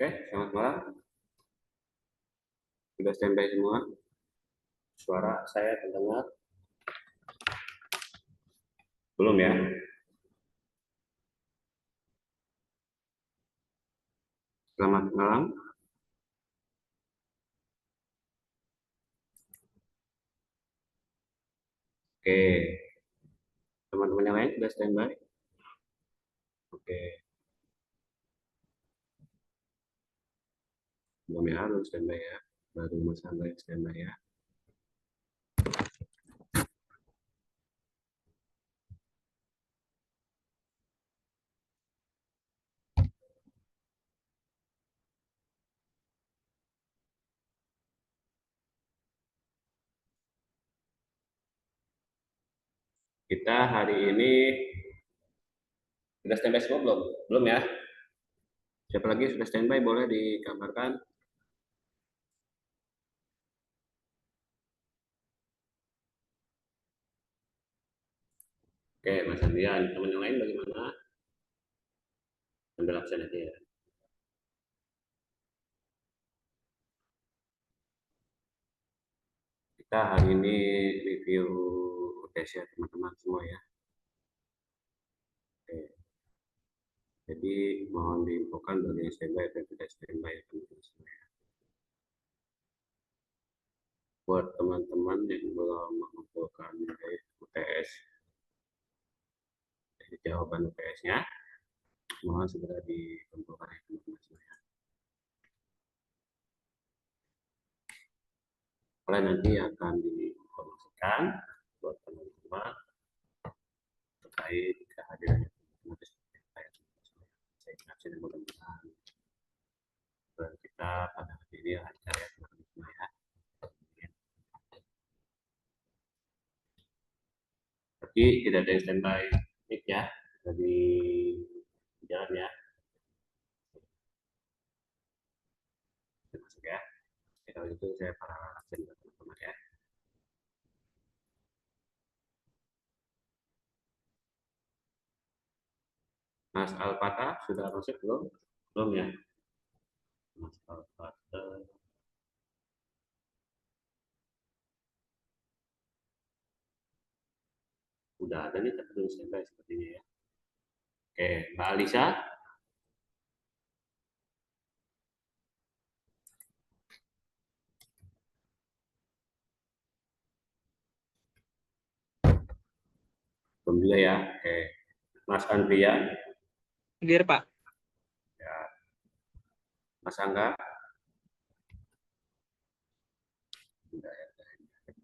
Oke, selamat malam. Sudah standby semua? Suara saya terdengar? Belum ya? Selamat malam. Oke, teman-teman yang lain sudah standby? Oke, belum ya, belum standby ya. Baru Mas Angga yang standby ya. Kita hari ini sudah standby semua belum? Belum ya? Siapa lagi sudah standby? Boleh dikabarkan? Oke, Mas Andrian. Teman yang lain bagaimana? Ambil absen aja ya. Kita hari ini review UTS ya teman-teman semua ya. Oke. Jadi mohon diinfokan bagi yang standby dan tidak standby ya teman-teman semua ya. Buat teman-teman yang belum mengumpulkan nilai UTS, jawaban UTS-nya, mohon segera dikumpulkan ya teman-teman semua. Oleh nanti akan diinformasikan buat teman-teman terkait kehadirannya teman-teman saya ingatkan mudah-mudahan kita pada hari ini lancar ya teman-teman semua ya. Tapi tidak ada yang standby mic ya, dari jalan ya. Masuk ya. Kalau itu saya para absen teman-teman ya. Mas Alpata sudah masuk belum? Belum ya? Mas Alpata udah ada nih tapi belum standby sepertinya ya. Oke, Mbak Alisa. Belum juga ya. Oke. Mas Andrian. Hadir, Pak. Ya. Mas Angga. Sudah ya.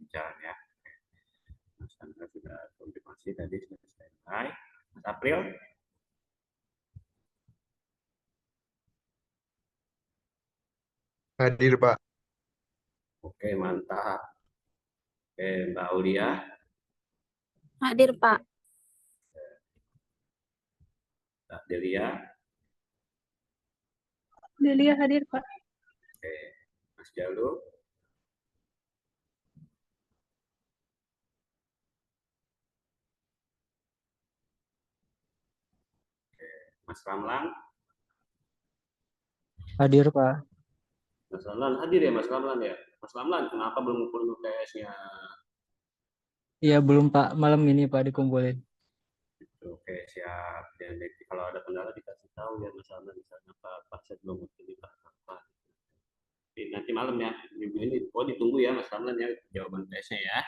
Jalan ya. Mas Angga sudah konfirmasi tadi sudah standby. Mas April. Hadir, Pak. Oke, mantap. Oke, Mbak Aulia. Hadir, Pak. Mbak Delia. Delia hadir, Pak. Oke, Mas Jalu. Mas Ramlan. Hadir, Pak. Mas Ramlan hadir ya, Mas Ramlan ya. Mas Ramlan, kenapa belum ngumpulin UTS-nya? Iya, belum, Pak. Malam ini, Pak, dikumpulin. Oke, siap. Dan kalau ada kendala dikasih tahu ya Mas Ramlan misalnya Pak saya belum ngerti Pak apa. Nanti malam ya, minggu ini. Oh, ditunggu ya Mas Ramlan ya jawaban UTS-nya ya.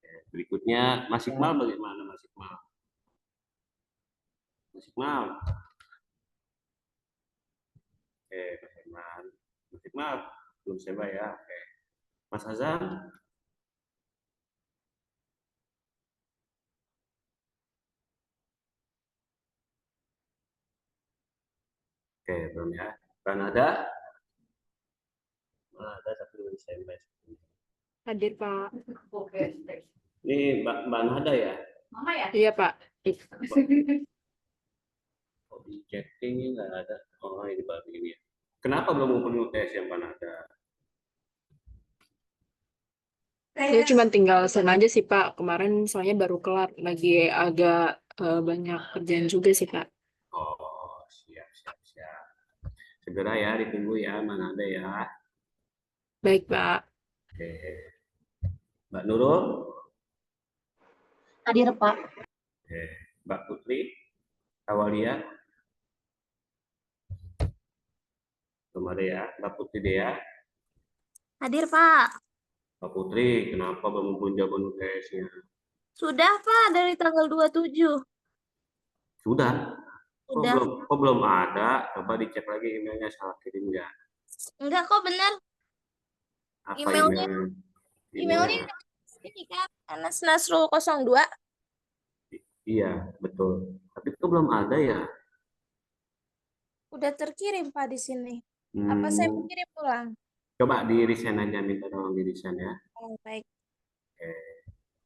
Oke, berikutnya Mas Iqmal bagaimana Mas Iqmal? Mas Iqmal. Oke, Mas Iqmal. Mas Iqmal belum coba ya. Oke. Mas Hazan. Oke, belum ya. Kanada. Ada tapi belum standby. Hadir, Pak. Oke. Ini Mbak Nada ya? Mama ya? Iya, Pak. Oh, di chatting ini nggak ada. Oh, ini baru ini ya. Kenapa belum ngumpulin UTS yang Mbak Nada? Ya cuma tinggal sana aja sih, Pak. Kemarin soalnya baru kelar. Lagi agak banyak kerjaan juga sih, Pak. Oh, siap, siap, siap. segera ya ditunggu ya, mana ada ya. Baik, Pak. Oke. Mbak Nurul, Hadir, Pak. oke. Mbak Putri, Kawalia, belum ada ya. Mbak Putri Dea, Hadir, Pak. Mbak Putri, kenapa belum muncul jawaban UTS-nya? Sudah, Pak, dari tanggal 27. Sudah. Sudah. Kok belum ada? Coba dicek lagi emailnya, salah kirim nggak? Enggak kok, benar. Apa Emailnya, email? emailnya Emailnya? ini kan, Anas Nasrul 02. Iya, betul. Tapi kok belum ada ya? Udah terkirim, Pak, di sini. Apa saya Hmm, kirim ulang? coba di resign aja, minta tolong di resign ya. Oh, baik. Oke,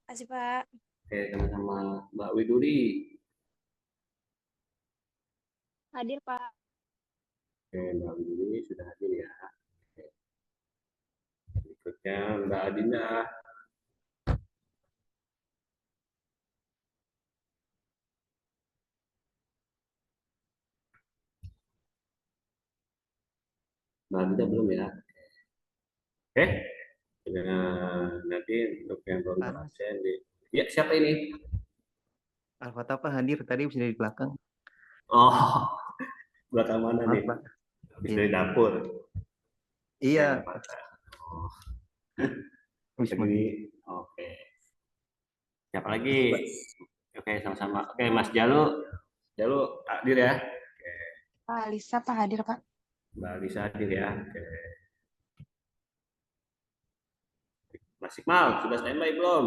Kasih, Pak. oke, sama-sama Mbak Widuri. Hadir, Pak. Oke, Mbak Widuri sudah hadir ya. Oke, berikutnya Mbak Adinda. Mbak Adinda belum ya? Oke, nanti untuk yang belum Panas. absen di. Ya, siapa ini? Alfatapa hadir tadi bisa di belakang. Oh, belakang mana Maaf, nih? Pak. Habis Iya. dari dapur. Iya, Ya, Pak. Oh, habis lagi. Oke. Siapa lagi? Oke, sama-sama. Oke, Mas Jalu. Jalu hadir ya. Oke, Pak Alisa, Pak, hadir, Pak. Mbak Lisa hadir ya. Oke. Mas Iqmal, sudah standby belum?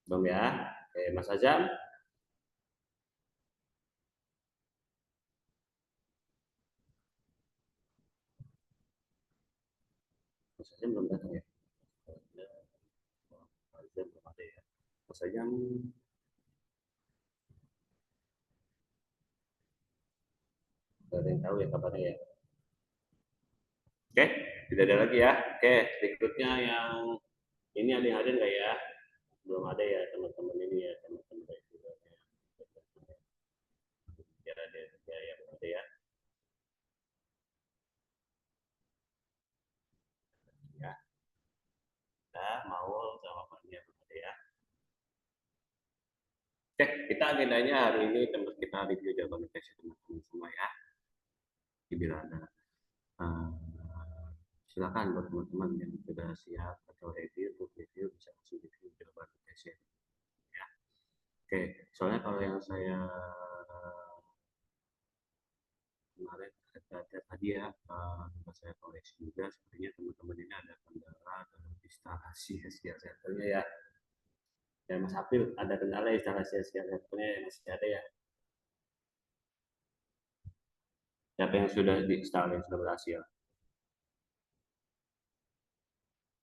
Belum ya. Oke, Mas Azam. Mas Azam belum datang ya. Mas Azam belum ada ya. Mas Azam. Gak ada yang tahu ya kabarnya ya. Oke, tidak ada lagi ya. Oke, berikutnya yang ini ada yang hadir nggak ya? Belum ada ya teman-teman ini ya, teman-teman dari studio-nya. Ya ada ya belum ada ya. Ya, kita mau jawabannya belum ada ya. Oke, kita agendanya hari ini tempat kita review jawaban tes teman-teman semua ya. Bila ada eh, silakan buat teman-teman yang sudah siap atau ready untuk review bisa langsung review jawaban tesnya ya. Oke, soalnya kalau yang saya kemarin ada tadi ya saya koreksi juga sepertinya teman-teman ini ada kendala dalam instalasi SQL Server-nya ya. Ya Mas April ada kendala instalasi SQL Server-nya yang masih ada ya. Siapa yang sudah diinstal yang sudah berhasil?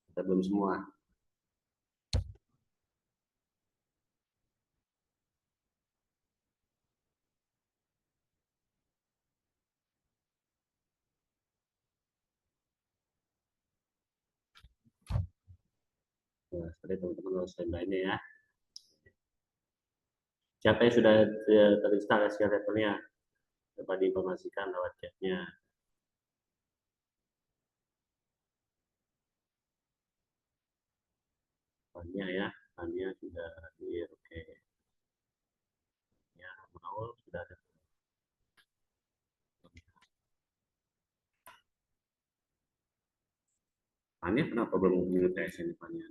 Kita belum semua. Nah, seperti teman-teman harus standby-nya ya. Siapa yang sudah terinstall SQL Server-nya? Dapat diinformasikan lewat chat-nya. Fania ya, Fania sudah hadir. Oke. Ya, Maul sudah ada. Fania kenapa belum mengunjungi tes ini Fania?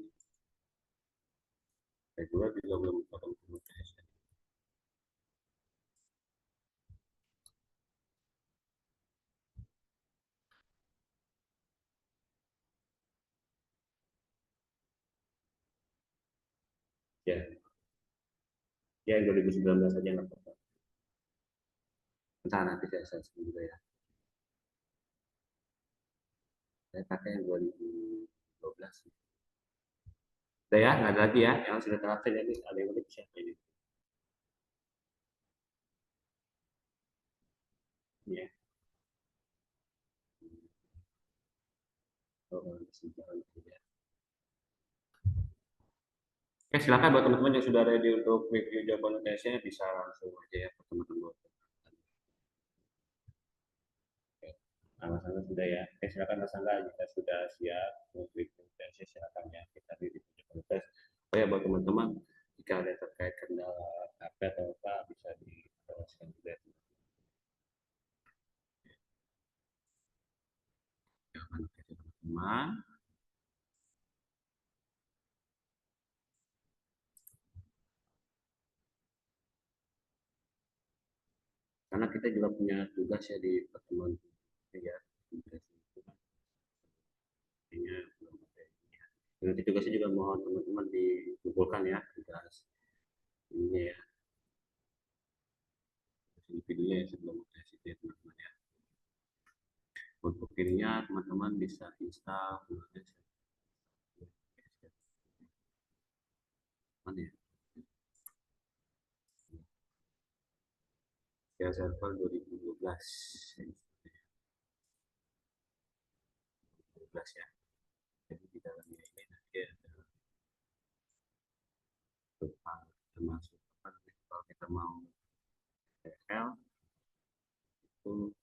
Saya juga belum ketemu tes. Ya, ya yang 2019 saja nggak apa-apa. Entah nanti saya share juga ya. Saya pakai yang 2012. Udah ya, nggak ada lagi ya. Yang sudah terakhir ini ada yang lebih siapa ini? Ya. Oh, ya. Oke, silakan buat teman-teman yang sudah ready untuk review jawaban UTS-nya bisa langsung aja ya teman-teman. Sama-sama sudah ya. Oke, silakan Mas Angga jika sudah siap untuk review UTS silakan ya kita review jawaban UTS. Oh ya buat teman-teman jika ada terkait kendala HP atau apa bisa dijelaskan juga ya, teman-teman. Karena kita juga punya tugas ya di pertemuan ya, tugas itu artinya belum ada ini ya. Nanti tugasnya juga mohon teman-teman dikumpulkan ya tugas ini ya, videonya ya sebelum tes itu ya teman-teman ya. Untuk ininya teman-teman bisa install mana ya? Ya server 2012 ya. Jadi di dalamnya ini nanti ada termasuk kalau kita mau PL itu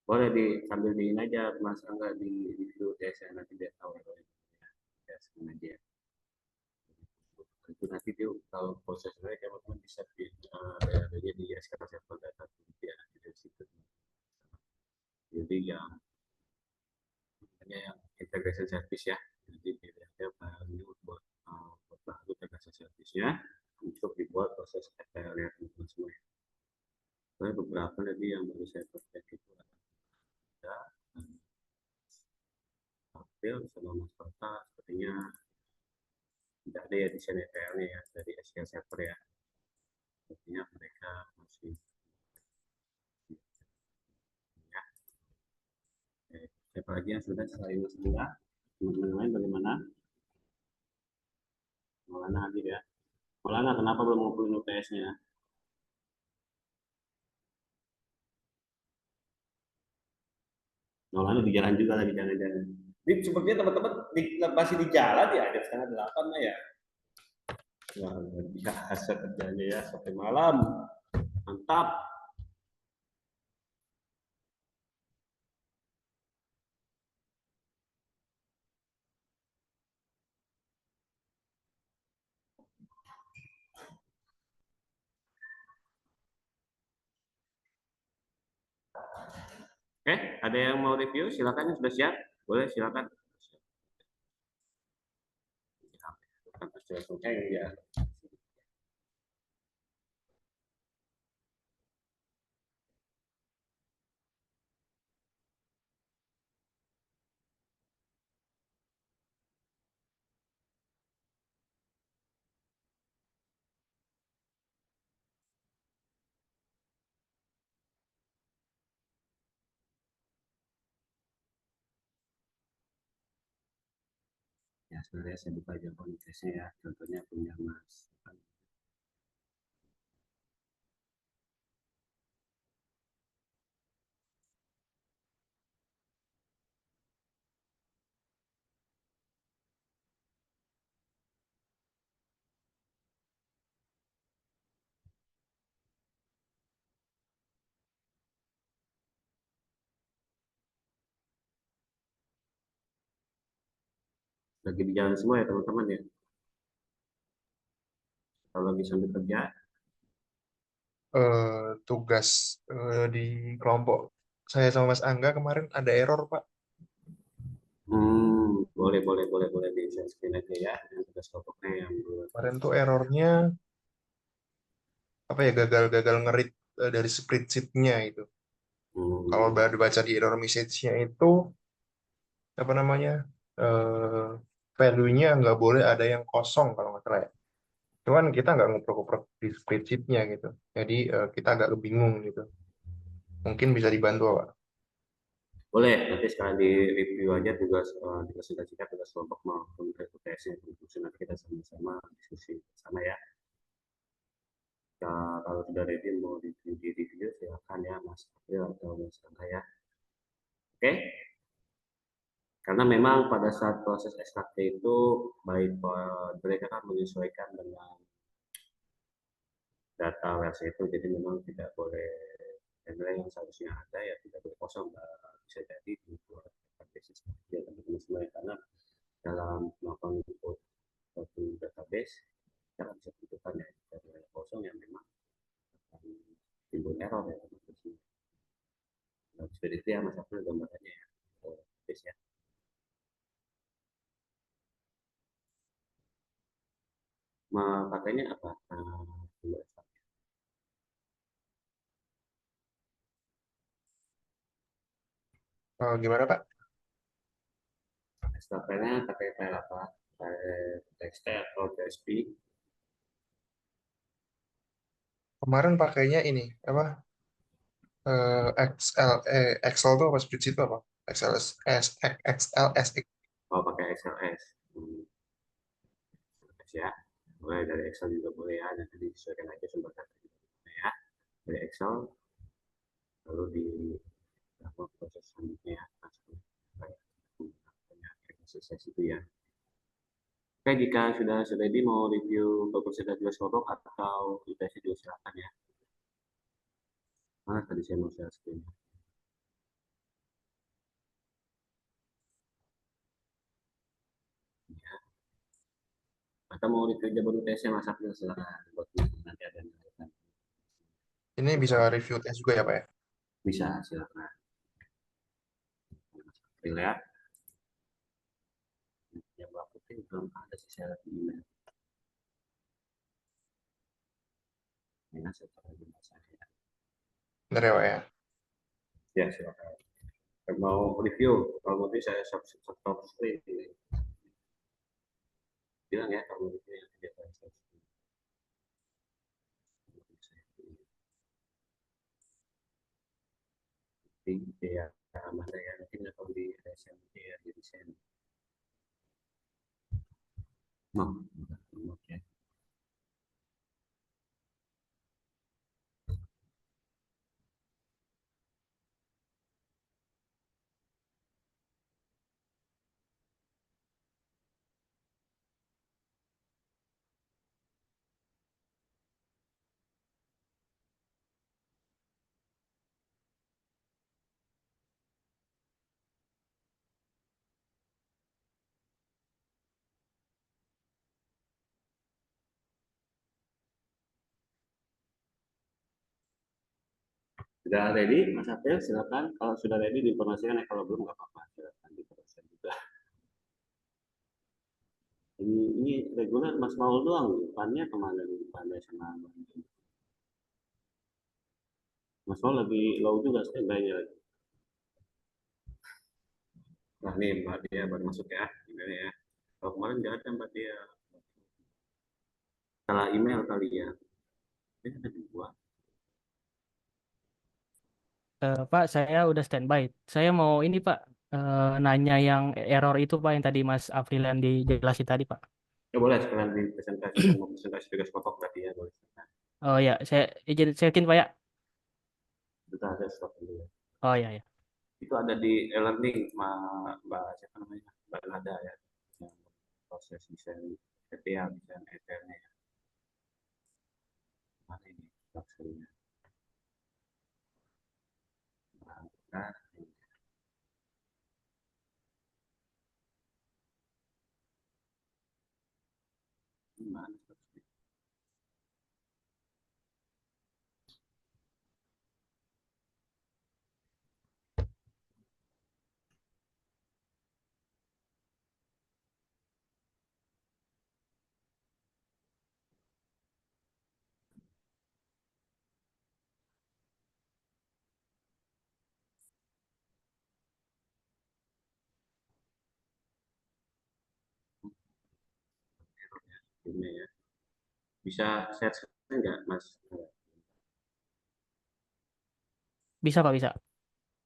boleh sambil diin aja Mas Angga di review tes nanti dia tahu ya sengaja itu nanti dia kalau prosesnya teman-teman bisa ada di SQL Server Data ya di situ. Jadi yang yang integration service ya, jadi pilihannya baru buat baru integration service-nya untuk dibuat proses FPL ya teman-teman semua. Ada beberapa tadi yang baru saya pakai itu ada April sama Mas Kota sepertinya tidak ada ya di sini FPL-nya ya dari SQL Server ya. Sepertinya mereka masih ya. Siapa lagi yang sudah selain Mas Angga? Teman-teman lain bagaimana? Maulana hadir ya. Maulana kenapa belum ngumpulin UTS-nya? Maulana di jalan juga lagi jangan-jangan. Ini sepertinya teman-teman masih di jalan ya, jam 7:30 lah ya. Wah, luar biasa kerjanya ya sampai malam. Mantap. Oke, ada yang mau review? Silakan yang sudah siap. Boleh silakan. Ya. Ya, sebenarnya saya buka jawaban tesnya ya. Contohnya punya Mas. Lagi di jalan semua ya teman-teman ya. Kalau lagi sambil kerja, tugas di kelompok saya sama Mas Angga kemarin ada error, Pak. boleh di share screen aja ya. Yang tugas kelompoknya yang Kemarin tuh errornya apa ya, gagal nge-read dari spreadsheet-nya itu. Kalau baru baca di error message-nya itu apa namanya, value-nya nggak boleh ada yang kosong kalau nggak salah ya. Cuman kita nggak ngoprek-ngoprek di spreadsheet-nya gitu. Jadi kita agak bingung gitu. Mungkin bisa dibantu, Pak. boleh nanti sekalian di review aja tugas singkat tugas kelompok maupun UTS-nya nanti kita sama-sama diskusi sama ya. Kalau sudah ready mau di review silakan ya Mas April atau Mas Angga ya. Oke. Karena memang pada saat proses ekstraksi itu baik mereka akan menyesuaikan dengan data versi itu, jadi memang tidak boleh nilai yang seharusnya ada ya tidak boleh kosong, bisa jadi dibuat basis ya teman-teman semua ya. Karena dalam melakukan input suatu database kita bisa tentukan ya dari kosong yang memang akan timbul error ya teman-teman semua. Nah, seperti itu ya Mas April gambarannya ya. Base ya. Pakainya apa? Gimana Pak? Stapelnya pakai file apa? File TXT atau PSP? Kemarin pakainya ini apa? Excel tuh apa spreadsheet itu apa? XLSX. Oh, pakai XLS. Ya. Mulai dari Excel juga boleh ya, nanti disesuaikan aja sumber data ya. Dari Excel, lalu di proses selanjutnya ya. Sukses itu ya. Oke, jika sudah ready mau review bagus dan juga sorok atau kita juga silakan ya. Mana tadi saya mau share screen. Ya. Atau mau review Jabaru tesnya Mas April silakan buat nanti ada yang Ini bisa review tes juga ya Pak ya? bisa silakan. Mas April ya. Yang Mbak Putih belum ada sih saya lihat di email. Ini saya coba di saya. Bener ya Pak ya? Ya silakan. Mau review, kalau mau saya stop screen. Bilang ya kalau review yang tidak stop screen. Ya, mana ya nanti nggak tahu di SMT ya di desain. Mau, oke. Sudah ready, Mas April? Silakan. Kalau sudah ready, diinformasikan ya. Kalau belum, nggak apa-apa. Silakan diproses juga. Ini reguler Mas Maul doang. Depannya kemana nih? Depannya sama Mas Maul lagi low juga standby-nya lagi. Nah, nih Mbak Dia baru masuk ya. Email ya. Kalau kemarin nggak ada Mbak Dia. Salah email kali ya. Ini ada dua. Pak, saya udah standby. Saya mau ini Pak, nanya yang error itu Pak yang tadi Mas Afrilan dijelasin tadi Pak. Ya boleh sekalian di presentasi dan mau presentasi tugas pokok berarti ya boleh. Nah, Oh ya, saya izin cekin Pak ya. kita ada stop dulu ya. Oh ya ya. Itu ada di e-learning Mbak siapa namanya? Mbak Nada ya. Yang proses desain PPA, desain ETL-nya ya. Mana ini maksudnya? Nah, ini mana? Ini ya. Bisa share screen nggak, Mas? Bisa Pak, bisa.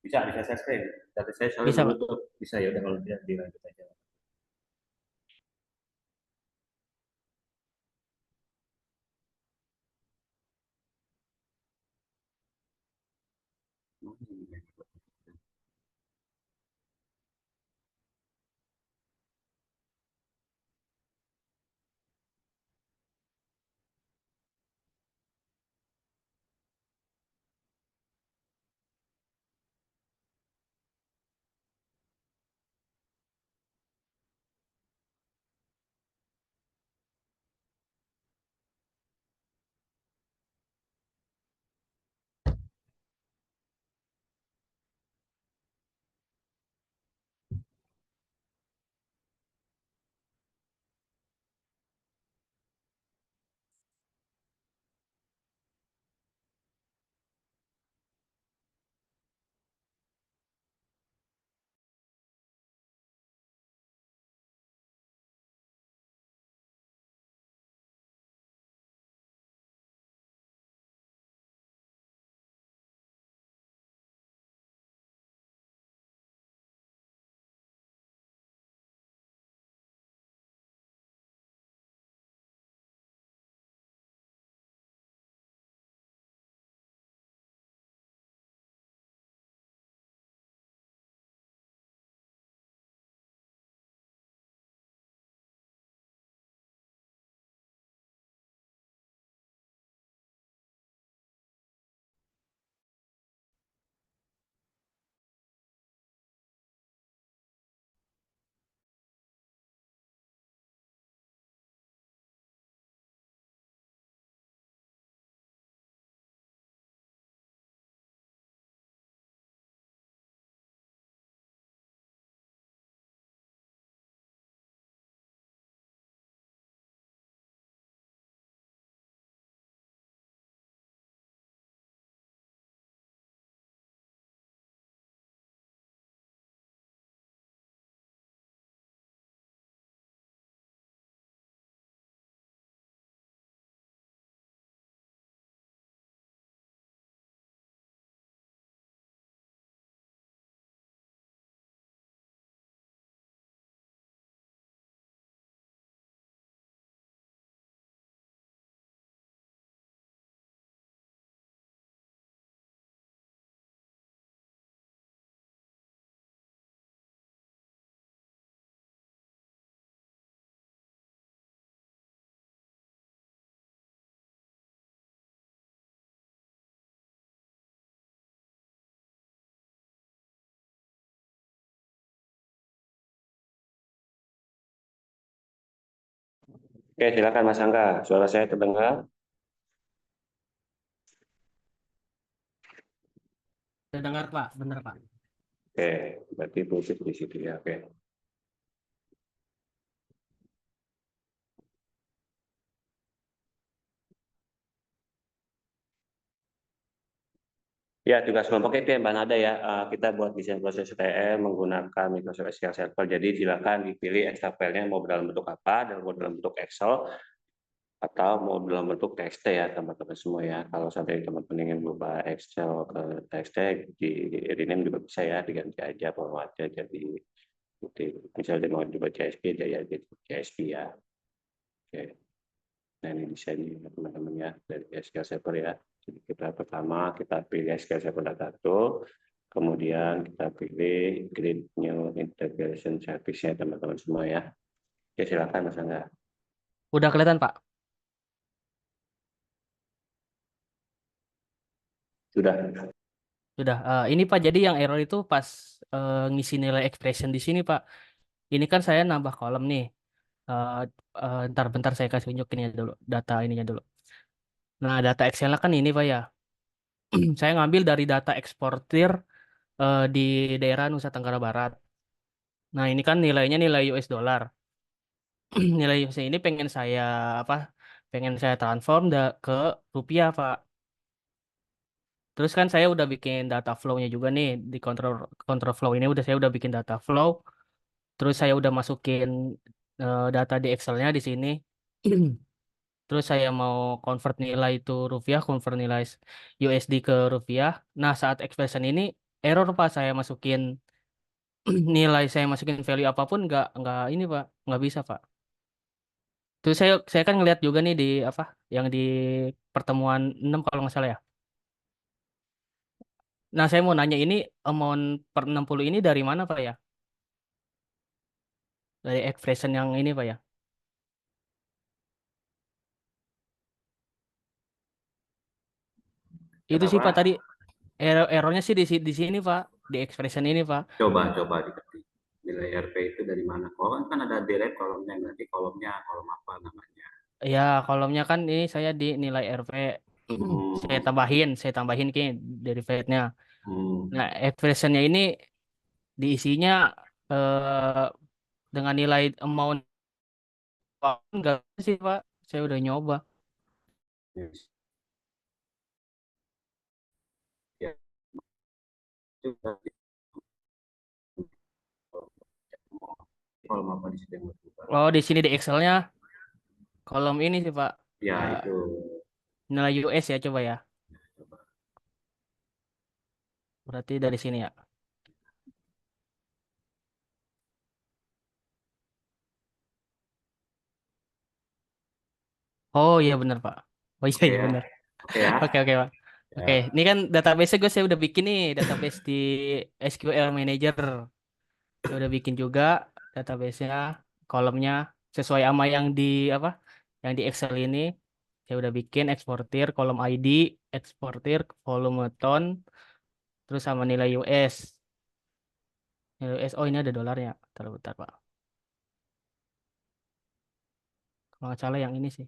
Bisa share screen. Tapi saya soalnya Bisa belum Pak. tutup. Bisa ya udah kalau tidak dilanjut aja. Oke, silakan Mas Angga. Suara saya terdengar? Udah dengar Pak, bener Pak. Oke, berarti Bluetooth di situ ya. Oke. Ya, tugas kelompok itu yang Mbak Nada ya. Kita buat desain proses STM menggunakan Microsoft SQL Server. Jadi silakan dipilih Excel file-nya mau dalam bentuk apa, mau dalam bentuk Excel, atau mau dalam bentuk TXT ya teman-teman semua ya. Kalau sampai teman-teman ingin berubah Excel ke TXT, di rename juga bisa ya, diganti aja formatnya jadi misalnya mau coba CSV ya jadi CSV ya. Oke. Nah ini desainnya teman-teman ya dari SQL Server ya. Jadi kita pertama kita pilih SQL Server Data Tool, kemudian kita pilih Create New Integration Service-nya teman-teman semua ya. Oke silakan Mas Angga. Udah kelihatan Pak? Sudah. Sudah. Ini Pak, jadi yang error itu pas ngisi nilai expression di sini Pak. Ini kan saya nambah kolom nih. Eh, bentar saya kasih tunjukin ya dulu data ininya dulu. Nah, data Excel kan ini Pak ya. Saya ngambil dari data eksportir di daerah Nusa Tenggara Barat. Nah, ini kan nilainya nilai US dollar. Nilai US ini pengen saya apa? Pengen saya transform ke rupiah, Pak. Terus kan saya udah bikin data flow-nya juga nih di control control flow ini saya udah bikin data flow. Terus saya udah masukin data di Excel-nya di sini. Terus saya mau convert nilai itu rupiah, convert nilai USD ke rupiah. Nah, saat expression ini error Pak, saya masukin nilai, saya masukin value apapun nggak ini Pak, nggak bisa Pak. Terus saya kan ngeliat juga nih di apa yang di pertemuan 6 kalau nggak salah ya. Nah, saya mau nanya ini amount per 60 ini dari mana Pak ya? Dari expression yang ini Pak ya. Itu sih Pak Kenapa? tadi errornya sih di sini Pak, di expression ini Pak. Coba diketik. Nilai RP itu dari mana? Kolom kan ada delete kolomnya, berarti kolomnya kolom apa namanya? Ya, kolomnya kan ini saya di nilai RP. Hmm, Saya tambahin ke derivative-nya. hmm. Nah, expression-nya ini diisinya eh, dengan nilai amount enggak sih, Pak. Saya udah nyoba. Yes. Ya, itu berarti kolom apa di situ yang mau diubah? Oh, di sini di Excel-nya kolom ini sih, Pak. Ya Eh, itu. nilai US ya, coba ya. Coba. Berarti dari sini ya. Oh iya benar, Pak. Oh iya Oke iya ya. benar. Oke ya. Oke oke, Pak. Oke, Ya. ini kan database gue saya udah bikin nih, database di SQL Manager. Saya udah bikin juga database-nya, kolomnya sesuai sama yang di apa? Yang di Excel ini. Saya udah bikin eksportir kolom ID, eksportir volume ton, terus sama nilai US. Nilai US, oh ini ada dolarnya. Bentar, bentar, Pak. Kalau nggak salah yang ini sih.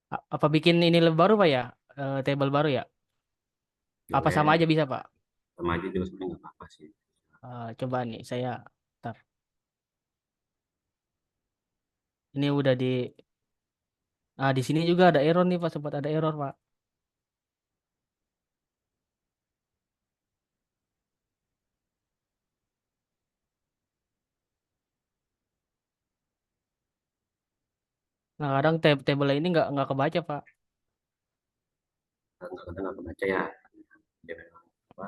Apa bikin ini baru, Pak ya? Table baru ya? Apa sama Boleh. aja bisa, Pak? Sama aja juga sebenarnya nggak apa-apa sih. Coba nih, saya. Bentar. Ini udah di. Di sini juga ada error nih, Pak. Sempat ada error, Pak. Nah, kadang table ini nggak kebaca, Pak. Kadang-kadang nggak kebaca ya. Dia memang apa?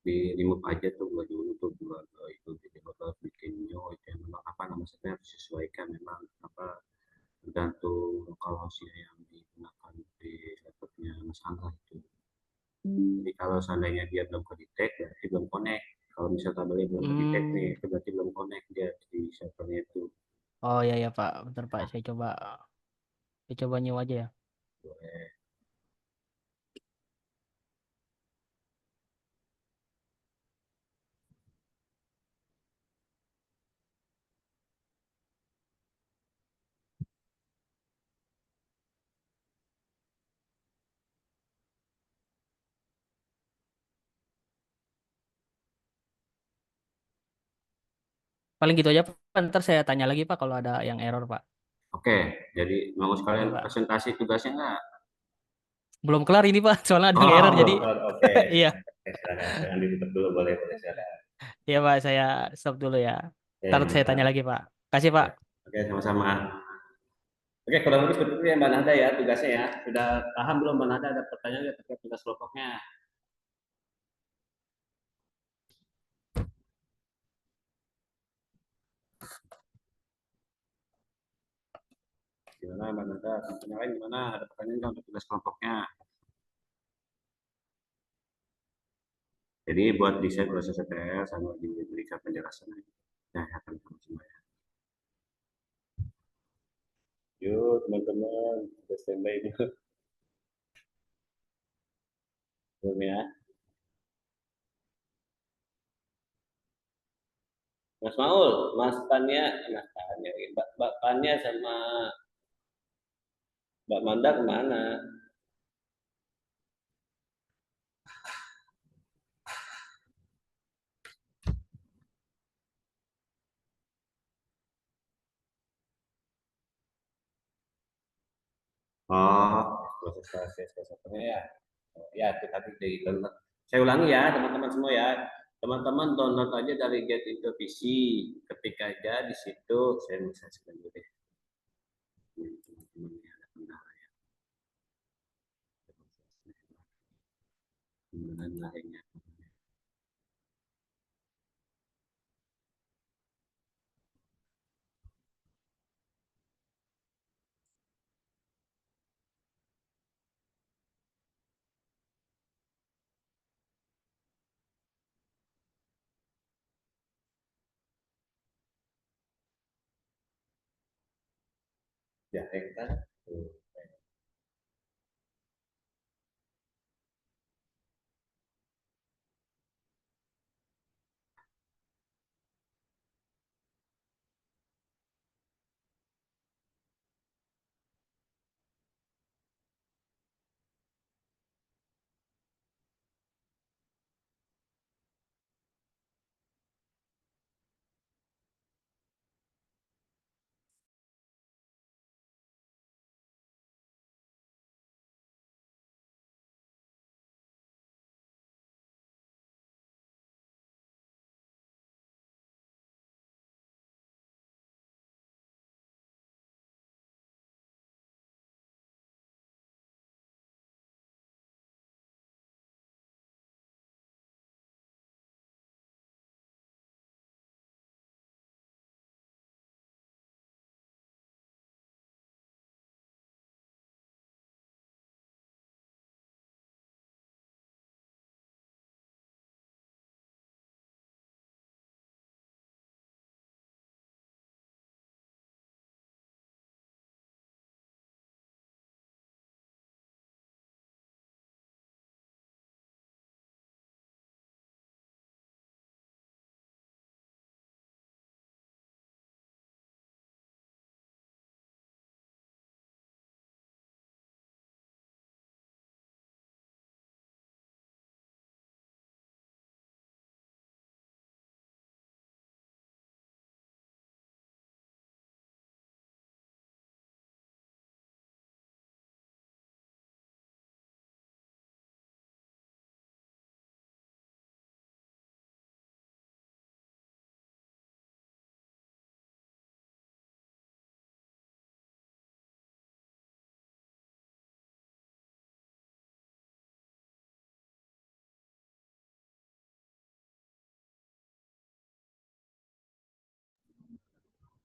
Di remove aja tuh gua dulu tuh gua itu jadi bakal bikin new itu yang memang apa namanya harus disesuaikan memang apa tergantung lokal host yang digunakan di laptopnya Mas Angga itu. Jadi kalau seandainya dia belum ke detect berarti belum connect. Kalau misalnya kabelnya belum ke detect nih, Hmm. itu berarti belum connect dia di servernya itu. Oh iya ya, Pak. Bentar, Pak. Saya coba new aja ya. Boleh. Paling gitu aja Pak. Ntar saya tanya lagi Pak kalau ada yang error Pak. Oke, jadi mau Ya sekalian Pak. presentasi tugasnya nggak? Belum kelar ini Pak, soalnya ada yang Oh, error belum jadi kelar. Oke. iya. Oke, silakan. Silakan ditutup dulu, boleh, boleh, silakan. Iya Pak, saya stop dulu ya. Oke, Ntar saya tanya mantap. lagi Pak. Kasih Pak. Oke, sama-sama. Oke, kurang lebih seperti itu ya Mbak Nada ya tugasnya ya. Sudah paham belum Mbak Nada, ada pertanyaan nggak terkait tugas kelompoknya? Gimana Mbak Nada? Yang lain gimana? Ada pertanyaan nggak untuk tugas kelompoknya? Jadi buat desain proses ETL sama diberikan penjelasan. Nah, akan sama semua ya. Yuk teman-teman, sudah standby dulu. Belum ya. Mas Maul, Mbak Pania sama Mbak Manda kemana? Oh, proses ya. Oh, ya, itu tadi dari download. Saya ulangi ya, teman-teman semua ya. Teman-teman download aja dari Get Into PC. Ketik aja di situ. Saya sebentar dulu deh. Ini teman-teman ini ada kendala ya. Kemudian lainnya. Ya, yang kan.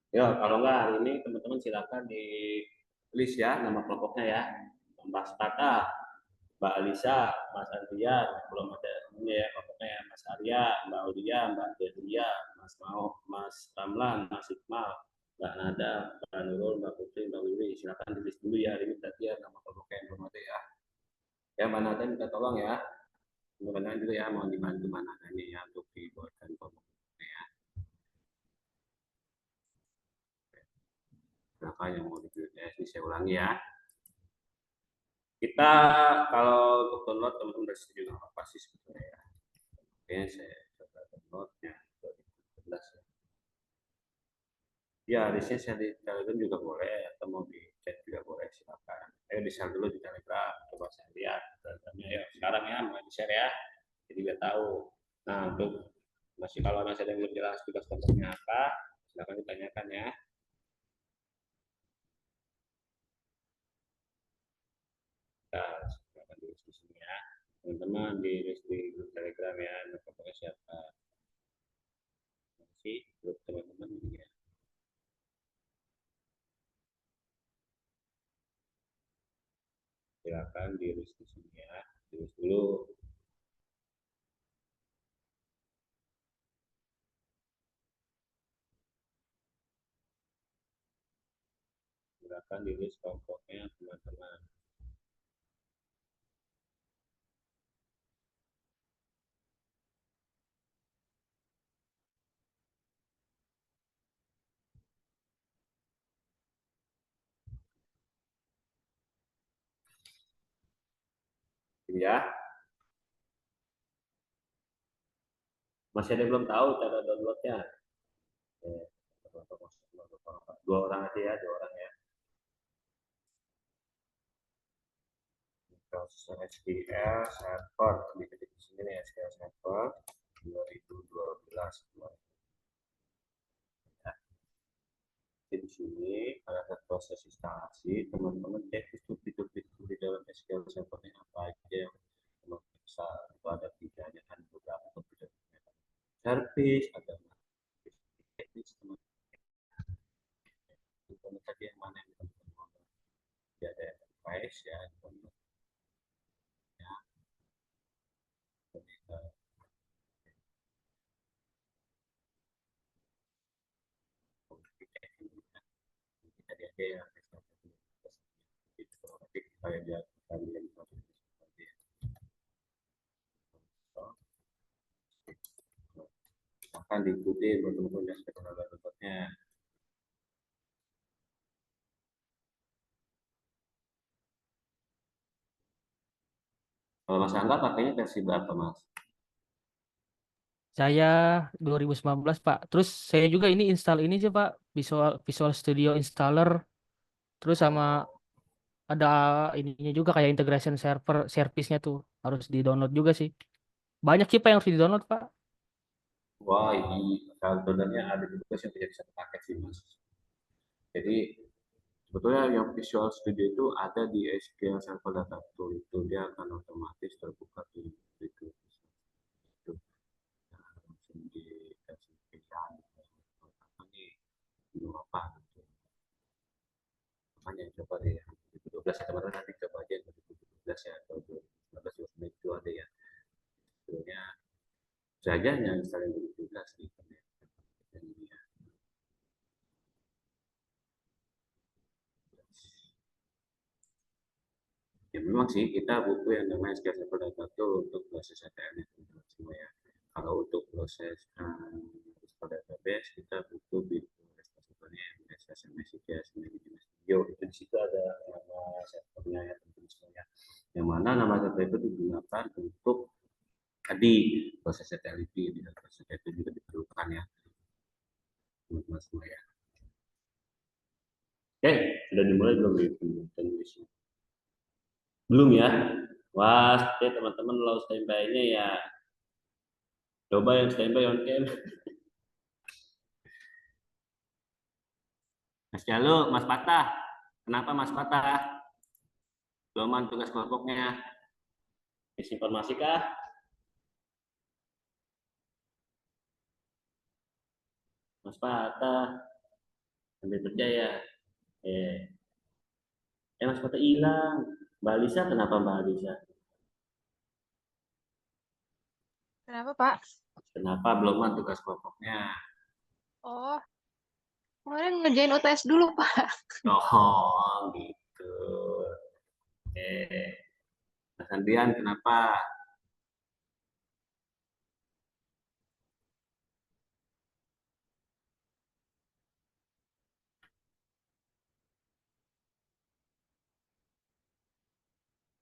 Ya, kalau enggak hari ini teman-teman silakan di list ya nama kelompoknya ya. Mbak Stata, Mbak Alisa, Mas Andrian, belum ada ini ya kelompoknya ya. Mas Arya, Mbak Aulia, Mbak Delia, Mas Mau, Mas Ramlan, Mas Iqmal, Mbak Nada, Mbak Nurul, Mbak Putri, Mbak Wiwi. Silakan di list dulu ya hari ini tadi ya nama kelompoknya yang belum ada ya. Ya Mbak Nada minta tolong ya. Mudah-mudahan juga ya mau dibantu Mbak Nada ini ya untuk dibuatkan kelompoknya ya. Berapa yang mau dipilih? Saya ulangi ya. Kita kalau untuk download teman-teman sudah setuju dengan apa sih sebetulnya ya? Oke, saya coba downloadnya 2014 ya. Ya, listnya share di Telegram juga boleh, atau mau di chat juga boleh, silakan. Ayo di-share dulu di Telegram, coba saya lihat Telegramnya. Ya, sekarang ya, mulai di-share ya, jadi biar tahu. Nah, untuk kalau masih ada yang belum jelas tugas kelompoknya apa, silakan ditanyakan ya. Nah, silakan di sini ya. Teman-teman di grup Telegram ya, kelompoknya siapa. Masih grup teman-teman ya. Silakan di sini ya, tulis dulu. Silakan di kelompoknya teman-teman. Ya, masih ada yang belum tahu cara downloadnya. Dua orang aja ya, dua orang ya. SQL server, diketik di sini nih SQL server 2012. Ya. Di sini pada saat proses instalasi, teman-teman cek fitur di dalam SQL servernya apa aja yang teman bisa. Itu ada tiga, kan beberapa fitur. Service, ada teknis, teman-teman tadi yang mana yang teman-teman ya, ada enterprise ya, teman-teman ya. Tadi ada yang kayak dia akan diikuti teman-teman yang tenaga bentuknya. Kalau Mas Angga pakainya versi berapa, Mas? Saya 2019 Pak. Terus saya juga ini install ini aja Pak, Visual Visual Studio Installer. Terus sama ada ininya juga kayak integration server service-nya tuh harus di-download juga sih. Banyak sih Pak yang harus di-download Pak. Wah, ini kalau downloadnya ada juga sih menjadi satu paket sih, Mas. Jadi sebetulnya yang Visual Studio itu ada di SQL Server Data Tool, itu dia akan otomatis terbuka di itu. Itu langsung dikasih pilihan apa nih, mau apa gitu. Makanya coba deh 2012 ya teman-teman, nanti coba aja 2012 ya atau 2019 itu ada ya. Sebetulnya saja yang saling 2012 gitu ya. Ya memang sih kita butuh yang namanya SQL Server Data Tool untuk proses ATM itu semua ya. Kalau untuk proses database kita butuh sebenarnya SMS Studio. Itu di situ ada nama servernya ya, semuanya. Yang mana nama server itu digunakan untuk tadi proses utility di proses itu juga diperlukan ya, teman-teman semua ya. Oke, sudah dimulai belum itu? Belum ya? Wah, oke teman-teman kalau standby-nya ya coba yang standby on cam. Mas Jalu, Mas Patah. Kenapa Mas Patah? Beloman tugas kelompoknya. Isi informasi kah? Mas Patah. Sambil kerja ya. Mas Patah hilang. Mbak Alisa, kenapa Mbak Alisa? Kenapa, Pak? Kenapa beloman tugas kelompoknya? Oh, kemarin ngerjain UTS dulu, Pak. Oh, gitu. Mas Andrian, kenapa?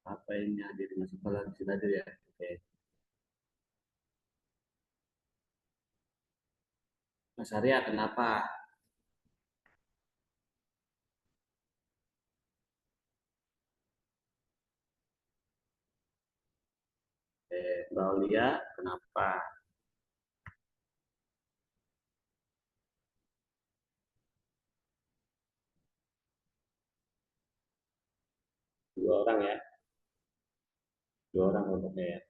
Apa ini hadir masuk sekolah di sini aja ya? Oke. Mas Arya, kenapa? Mbak Aulia, kenapa? Dua orang ya, dua orang kelompoknya ya.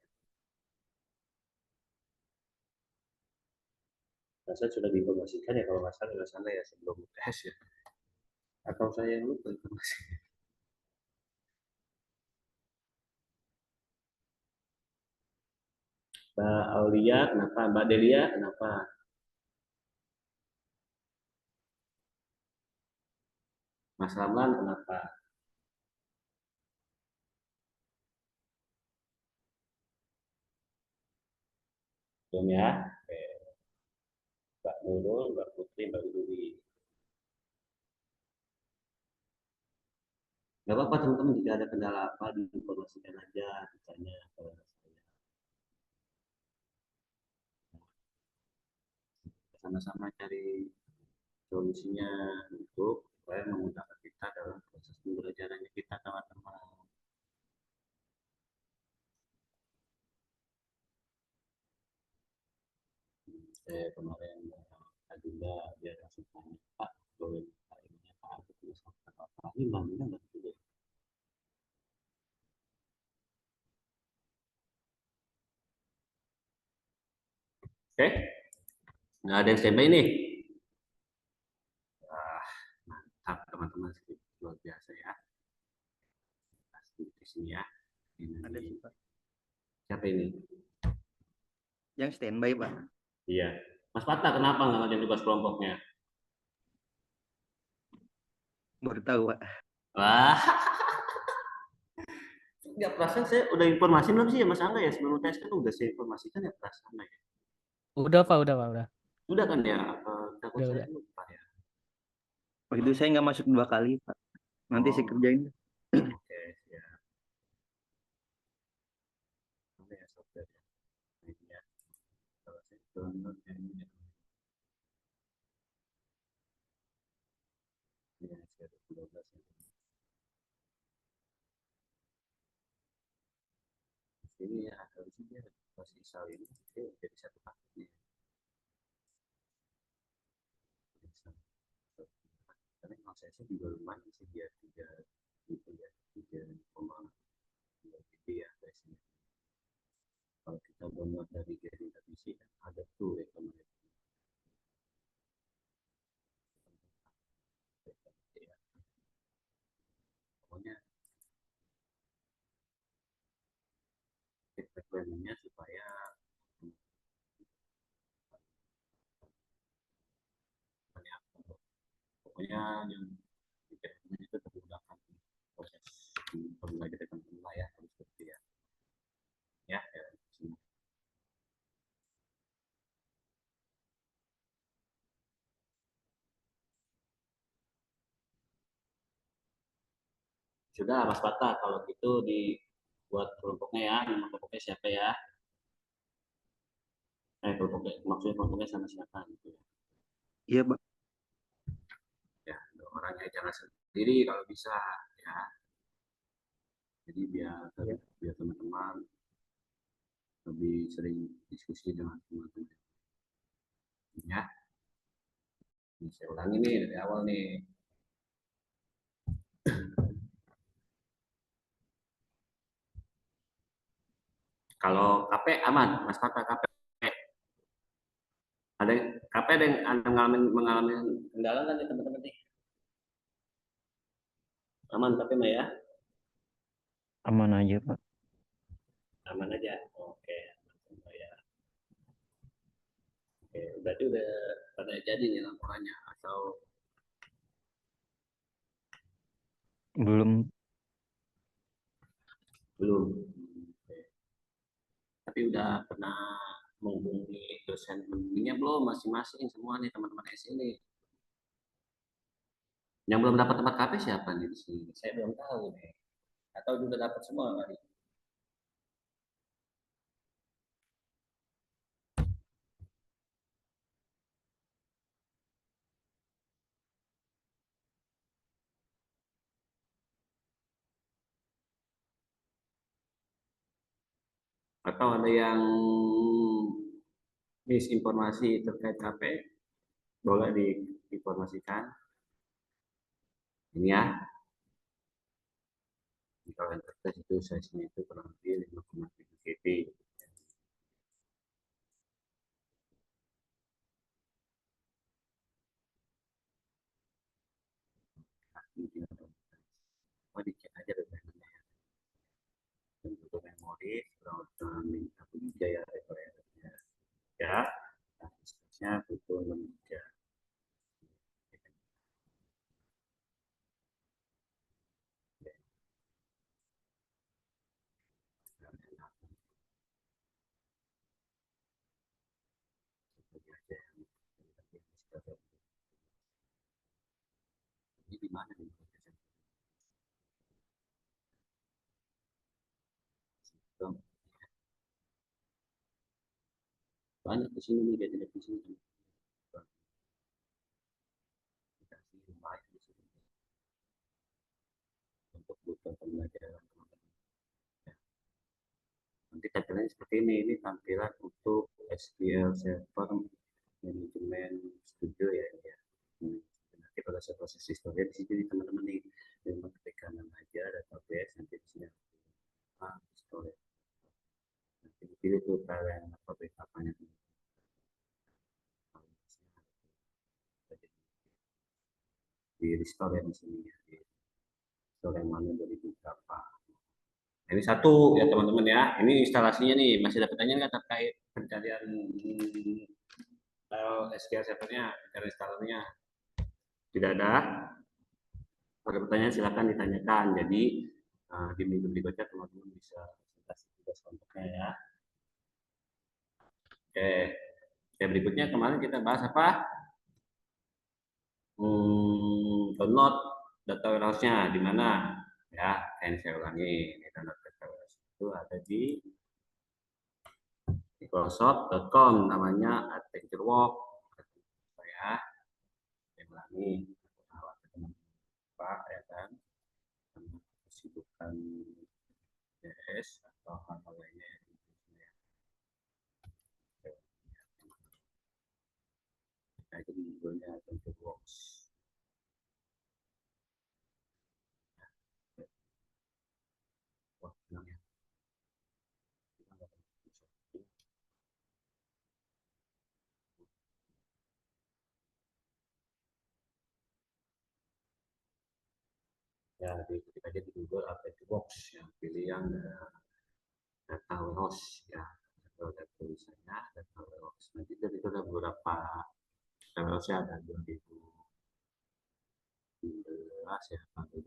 Rasa sudah diinformasikan ya kalau nggak salah di sana ya sebelum tes ya. Atau saya yang lupa informasi. Mbak Aulia, kenapa? Mbak Delia, kenapa? Mas Ramlan, kenapa? Belum ya? Oke. Mbak Nurul, Mbak Putri, Mbak Dwi. Nggak apa-apa teman-teman, jika ada kendala apa diinformasikan aja, ditanya ke saya. Sama-sama cari solusinya untuk supaya memudahkan kita dalam proses pembelajarannya kita teman-teman. Kemarin agenda dia langsung tanya Pak, boleh Pak ini Pak aku tulis apa ini bangunnya nggak gitu. Oke, nggak ada yang standby nih. Wah, mantap teman-teman, luar biasa ya. Pasti di sini ya. Ada Ini sih, Pak. siapa ini? Yang standby, Pak. Iya. Mas Pata, kenapa nggak ngajarin tugas kelompoknya? Baru tahu, Pak. Wah, ya perasaan saya udah informasi belum sih ya Mas Angga ya sebelum tes kan udah saya informasikan ya perasaan ya. Udah Pak, udah. Udah kan ya? Takut Udah, saya udah. lupa ya. Waktu itu saya nggak masuk 2 kali, Pak. Nanti saya Oh, kerjain. oke, ya. Mana ya software ya? Ini ya. Kalau saya download yang ini ya. Ini saya 12 ya. Di sini ya harusnya dia masih salin jadi satu paket nih. Karena kalau saya sih juga lumayan sih dia 3 gitu ya 3,2 GB ya biasanya. Kalau kita download dari Gerindra PC kan ada tuh ya kemarin. Ya, pokoknya requirement-nya supaya pokoknya yang itu termudahkan proses pembelajaran teman-teman lah ya harus seperti ya ya, ya. Sudah Mas Pata kalau gitu dibuat kelompoknya ya, nama kelompoknya siapa ya, kelompoknya maksudnya kelompoknya sama siapa gitu ya. Iya, Pak. Ya orangnya jangan sendiri kalau bisa ya, jadi biar teman-teman lebih sering diskusi dengan teman-teman ya. Ini saya ulangi nih dari awal nih. Kalau KP aman, Mas Pata KP. Ada KP ada yang mengalami kendala kan nih teman-teman nih? Aman KP mah ya? Aman aja, Pak. Aman aja. Oke. Ya. Oke, berarti udah pada jadi nih laporannya atau Belum. belum? Oke. Tapi udah pernah menghubungi dosen pembimbingnya belum masing-masing semua nih teman-teman S ini? Yang belum dapat tempat KP siapa nih di sini? Saya belum tahu nih. Atau udah dapat semua kali? Atau ada yang misinformasi terkait KP, boleh diinformasikan. Ini ya, kalau enterprise itu size-nya itu kurang lebih 5,7 cm. Oh, dicek aja referensinya. Untuk memori, kalau minta juga ya referensinya. Ya, size-nya butuh 6 GB. Ini di mana nih? Banyak di sini nih, dia di sini. Dikasih lumayan di sini untuk butuh pembelajaran. Nanti tampilannya seperti ini tampilan untuk SQL Server Manajemen Studio ya. Nanti pada saat proses historia di sini teman-teman nih, dengan ketika aja database nanti di sini storage. Nanti dipilih tuh file yang pabrik apanya. Di restore ya di sini ya. Di store yang mana dari beberapa. Ini satu ya teman-teman ya. Ini instalasinya nih, masih ada pertanyaan nggak terkait pencarian file SQL Server-nya, pencarian installernya? Tidak ada. Ada pertanyaan silakan ditanyakan. Jadi di minggu berikutnya teman-teman bisa presentasi tugas kelompoknya ya. Oke. Oke, berikutnya kemarin kita bahas apa? Download data warehouse-nya di mana? Ya, ini saya ulangi. Ini download data warehouse itu ada di Microsoft.com, namanya AdventureWalk. Ya, saya ulangi. Pak ya kan, kesibukan DS atau hal-hal lainnya. Nah, itu judulnya AdventureWorks. Wah, senang ya. Ya, diketik aja di Google AdventureWorks, yang pilih yang data warehouse ya. Kalau ada tulisannya data warehouse. Nanti dari itu ada beberapa data warehouse ada 2011 ya, 2019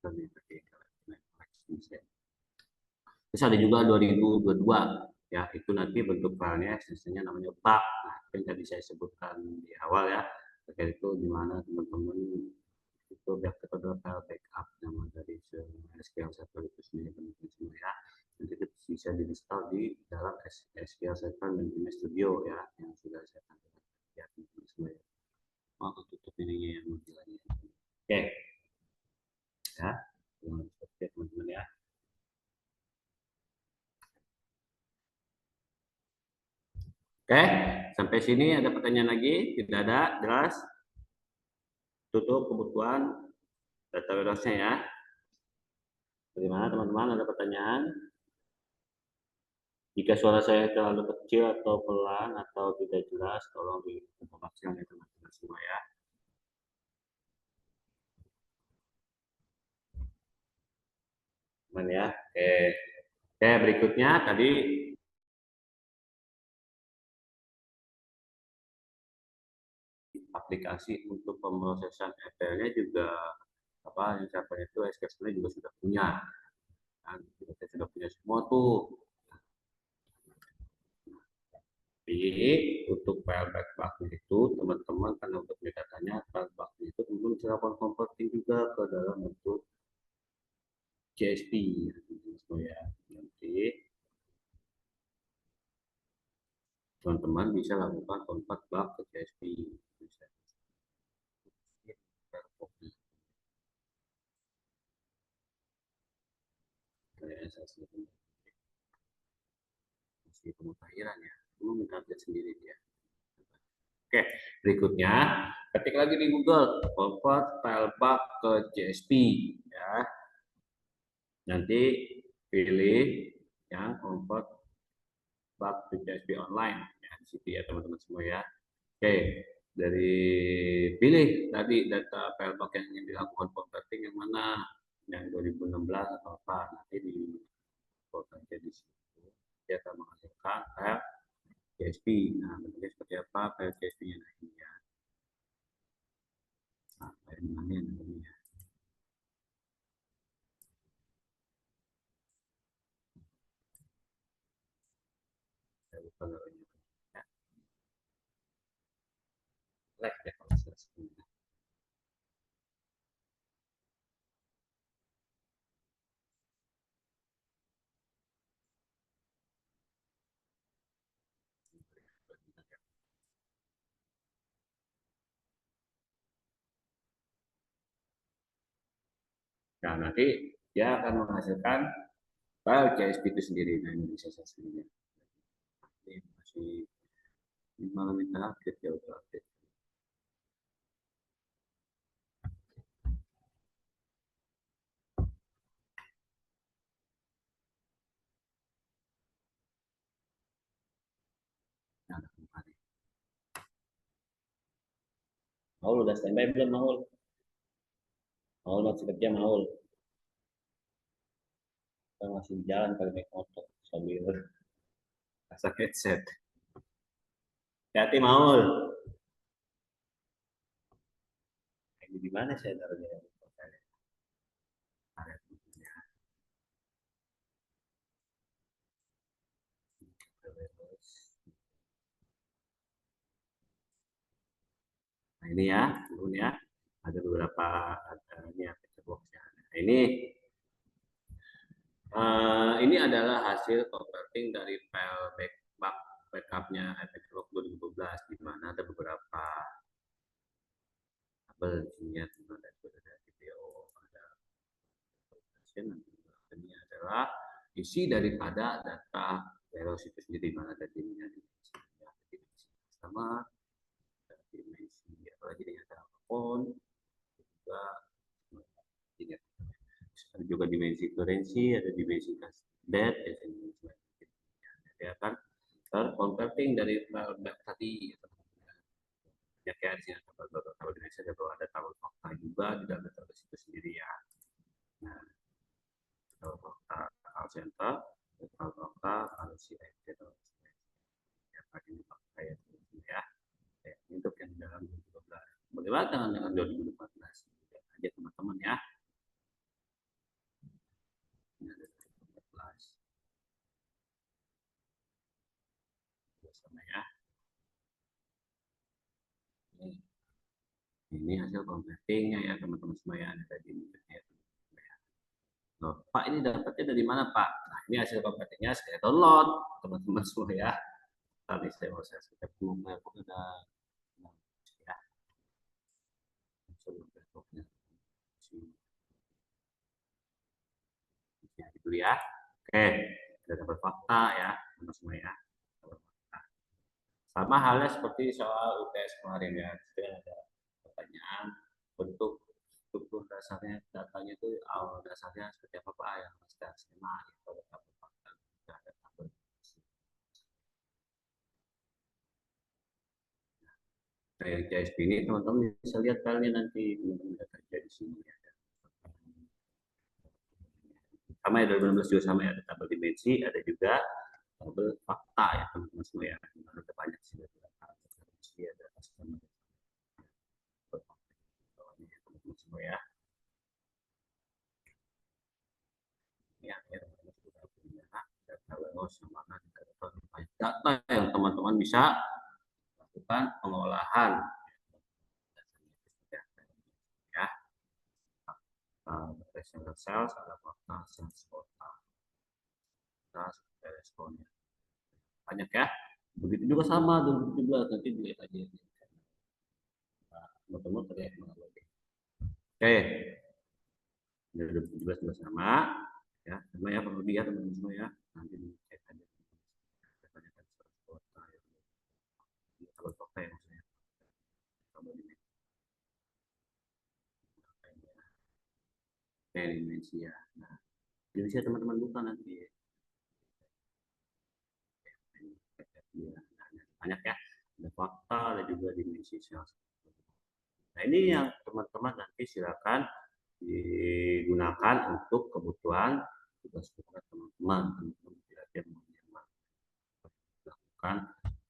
lebih pakai koleksi. Terus ada juga 2022 ya, itu nanti bentuk filenya ekstensinya namanya bug. Nah, itu yang tadi saya sebutkan di awal ya, terkait itu gimana teman-teman itu file backup nama dari SQL Server itu sendiri teman-teman semua ya. Nanti itu bisa diinstal di dalam SQL Server Management Studio ya, yang sudah saya tampilkan ya teman-teman semua ya. Oh, tutup ininya yang mobilanya. Oke ya, teman-teman ya. Oke, sampai sini ada pertanyaan lagi? Tidak ada, jelas? Tutup kebutuhan data warehouse-nya ya. Bagaimana teman-teman, ada pertanyaan? Jika suara saya terlalu kecil atau pelan atau tidak jelas, tolong diinformasikan ya teman-teman semua ya. Teman ya, oke. Oke, berikutnya tadi aplikasi untuk pemrosesan ETL-nya juga apa yang siapa itu SQL juga sudah punya. Kan, kita sudah punya semua tuh. Jadi untuk file backup itu teman-teman karena untuk metadata file backup itu teman-teman bisa lakukan converting juga ke dalam bentuk JSP ya. Nanti teman-teman bisa lakukan convert bug ke JSP. Bisa. si pemutakhiran ya, kamu minta update sendiri dia. Oke, berikutnya ketik lagi di Google convert file bug ke JSP ya. Nanti pilih yang convert bug to JSP online ya, di situ ya teman-teman semua ya. Oke, dari pilih tadi data file bug yang dilakukan converting yang mana, yang 2016 atau apa, nanti di kota jadi situ dia akan menghasilkan file JSP. Nah, bentuknya seperti apa file JSP-nya ini ya. Nah, file mana yang ini ya. Saya lupa namanya. Ya. Like ya kalau saya sebut. Nah, nanti dia akan menghasilkan file JSP itu sendiri. Nah, ini bisa saya sendiri. Ini masih di malam ini update ya, udah update. Nah, kemarin. Maul udah standby belum Maul? Maul masih kerja Maul. Kita masih jalan kali naik motor sambil pasang headset. Hati Maul. Ini di mana saya taruhnya? Nah, ini ya, ini ya. Ada beberapa ini ya, boxnya. Nah, ini adalah hasil converting dari file backupnya Epic 2012, di mana ada beberapa tabel isinya, ada video, ada presentation. Ini adalah isi daripada data Veros itu sendiri, mana ada dimensinya, dimensi sama, dimensi apalagi dengan telepon, juga ada juga dimensi currency, ada dimensi debt, ya kan, converting dari file back tadi ya kayak di sini tabel Indonesia ada tabel fakta juga di dalam database itu sendiri ya. Nah, tabel fakta call center, tabel fakta kalau si ya pakai fakta ya untuk yang dalam 2012. Bagaimana dengan 2014? Aja teman-teman ya. Ini ada 2014. Sama ya. Ini hasil convertingnya ya teman-teman semua ya, ada tadi ya. Loh, Pak ini dapatnya dari mana Pak? Nah ini hasil convertingnya saya download teman-teman semua ya. Tadi saya mau saya sekitar Google udah ya. Ya itu ya. Oke, sudah dapat fakta ya teman-teman semua ya. Sama halnya seperti soal UTS kemarin ya. Saya ada pertanyaan bentuk struktur dasarnya, datanya itu awal dasarnya seperti apa Pak ya, skema gitu, ada tabel fakta, ada tabel. Nah, yang CSP ini teman-teman bisa lihat filenya nanti, teman-teman bisa kerja di sini ya. Sama ya 2016 juga sama ya, ada tabel dimensi, ada juga tabel fakta ya teman-teman semua ya. Ada banyak sih, ada skema teman-teman semua ya. Ya, data yang teman-teman bisa lakukan pengolahan ya. Operational sales, ada fakta sales kota, responnya banyak ya. Begitu juga sama 2017 nanti dilihat aja. Teman-teman terlihat mengalami. Oke, 2017 juga sama ya, sama ya kalau dia teman-teman semua ya, nanti dicek aja kabel pakai maksudnya kabel dimensi ya. Nah, ini bisa teman-teman buka nanti. Ya, banyak ya, ada fakta, ada juga dimensi sel. Nah ini yang teman-teman nanti silakan digunakan untuk kebutuhan tugas teman-teman. Lakukan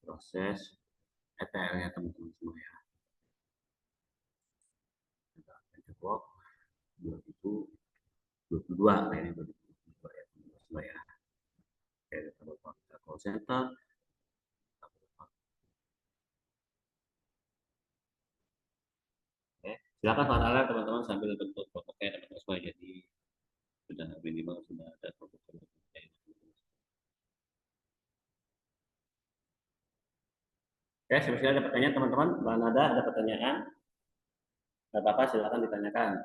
proses ETL-nya teman-teman semua ya. Cukup 2022, nah ini 2022 ya teman-teman semua ya. Oke, call center. Oke, silakan Pak Alan teman-teman sambil bentuk protokol teman-teman semua, jadi sudah minimal sudah ada protokol. Oke, sebenarnya ada pertanyaan teman-teman. Mbak Nada ada pertanyaan? Tidak apa-apa, silakan ditanyakan.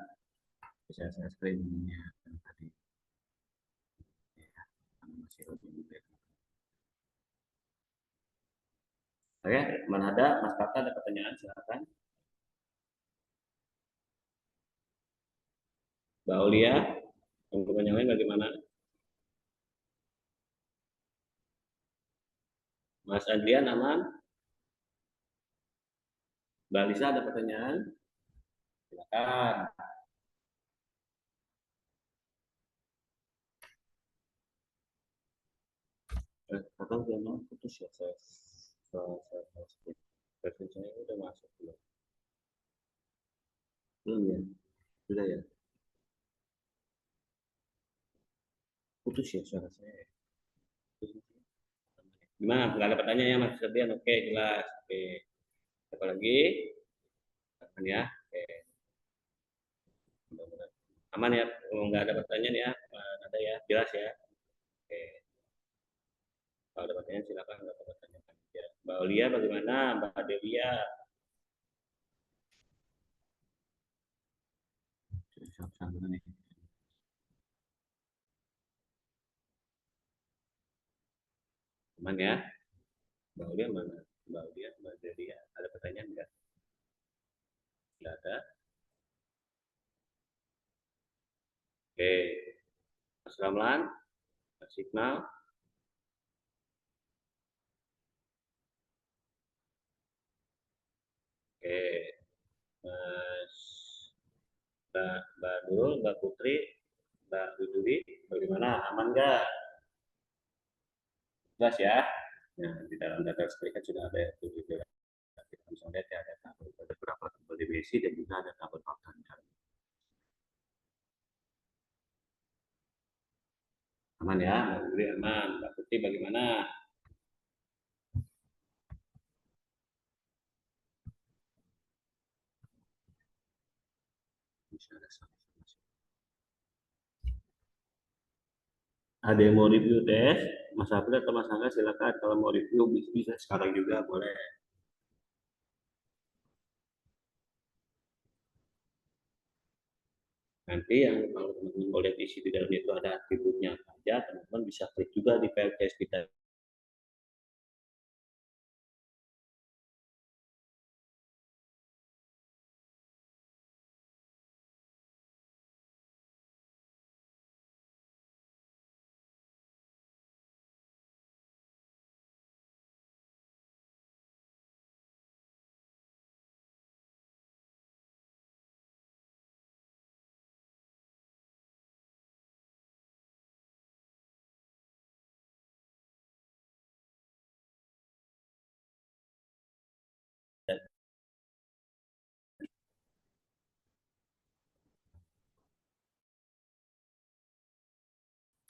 Bisa saya screen-nya tadi. Masih Oke, Mbak Nada, Mas Kata ada pertanyaan, silakan. Mbak Aulia, teman-teman yang lain bagaimana? Mas Adrian aman? Mbak Lisa ada pertanyaan? Silakan. Kadang dia mau putus ya, saya udah masuk belum? Belum ya? Sudah ya? Putus ya suara saya. Gimana? Nggak ada pertanyaan ya Mas Adrian? Oke, jelas. Oke. Apa lagi? Aman ya? Oke. Aman ya? Kalau nggak ada pertanyaan ya? Ada ya? Jelas ya? Oke. Kalau ada pertanyaan silakan Mbak pertanyakan. Ya. Mbak Aulia bagaimana? Mbak Delia? Aman ya? Mbak Aulia mana? Mbak Aulia, Mbak Delia, ada pertanyaan nggak? Nggak ada? Oke. Mas Ramlan, Mas Signal. Oke. Mas Mbak Nurul, Mbak Putri, Mbak Widuri, bagaimana? Aman nggak? Jelas ya? Nah, di dalam data kan sudah ada itu juga. Kita bisa lihat ya, ada tabel, ada berapa tabel dimensi dan juga ada tabel faktanya. Aman ya, Mbak Widuri aman. Mbak Putri bagaimana? Bisa ada ada yang mau review tes, Mas April atau Mas Angga silakan. Kalau mau review bisa sekarang juga boleh. Nanti yang kalau teman-teman mau lihat isi di dalam itu ada atributnya saja, teman-teman bisa klik juga di file test kita.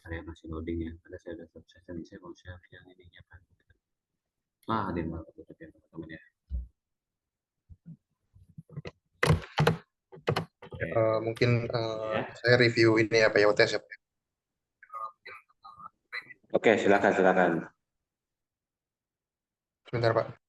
Saya masih loading ya, ada saya ada sukses ini saya mau share yang ininya kan. Ada malah tutup ya teman-teman ya. Mungkin Ya. saya review ini ya Pak Yotes ya. Oke, silakan silakan. Sebentar Pak.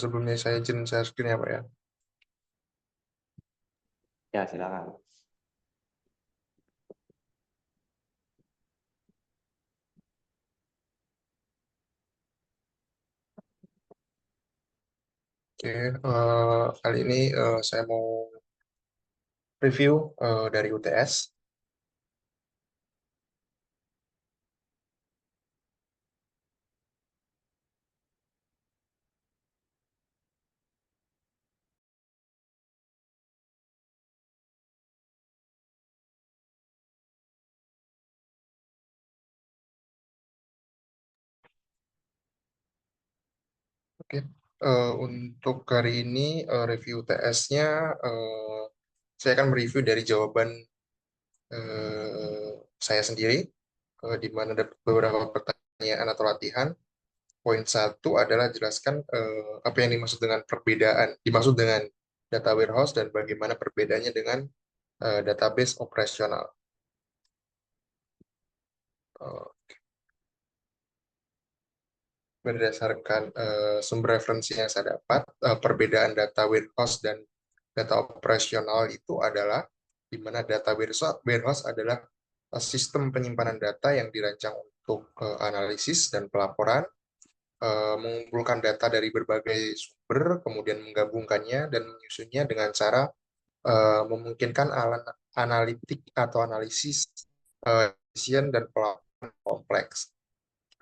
Sebelumnya saya izin share screen ya Pak ya. Ya, silakan. Oke, kali ini saya mau review dari UTS. Oke, untuk hari ini review UTS-nya saya akan mereview dari jawaban saya sendiri, di mana ada beberapa pertanyaan atau latihan. Poin 1 adalah jelaskan apa yang dimaksud dengan data warehouse dan bagaimana perbedaannya dengan database operasional. Eh, Berdasarkan sumber referensi yang saya dapat, perbedaan data warehouse dan data operasional itu adalah di mana data warehouse adalah sistem penyimpanan data yang dirancang untuk analisis dan pelaporan, mengumpulkan data dari berbagai sumber, kemudian menggabungkannya dan menyusunnya dengan cara memungkinkan alat analitik atau analisis efisien dan pelaporan kompleks.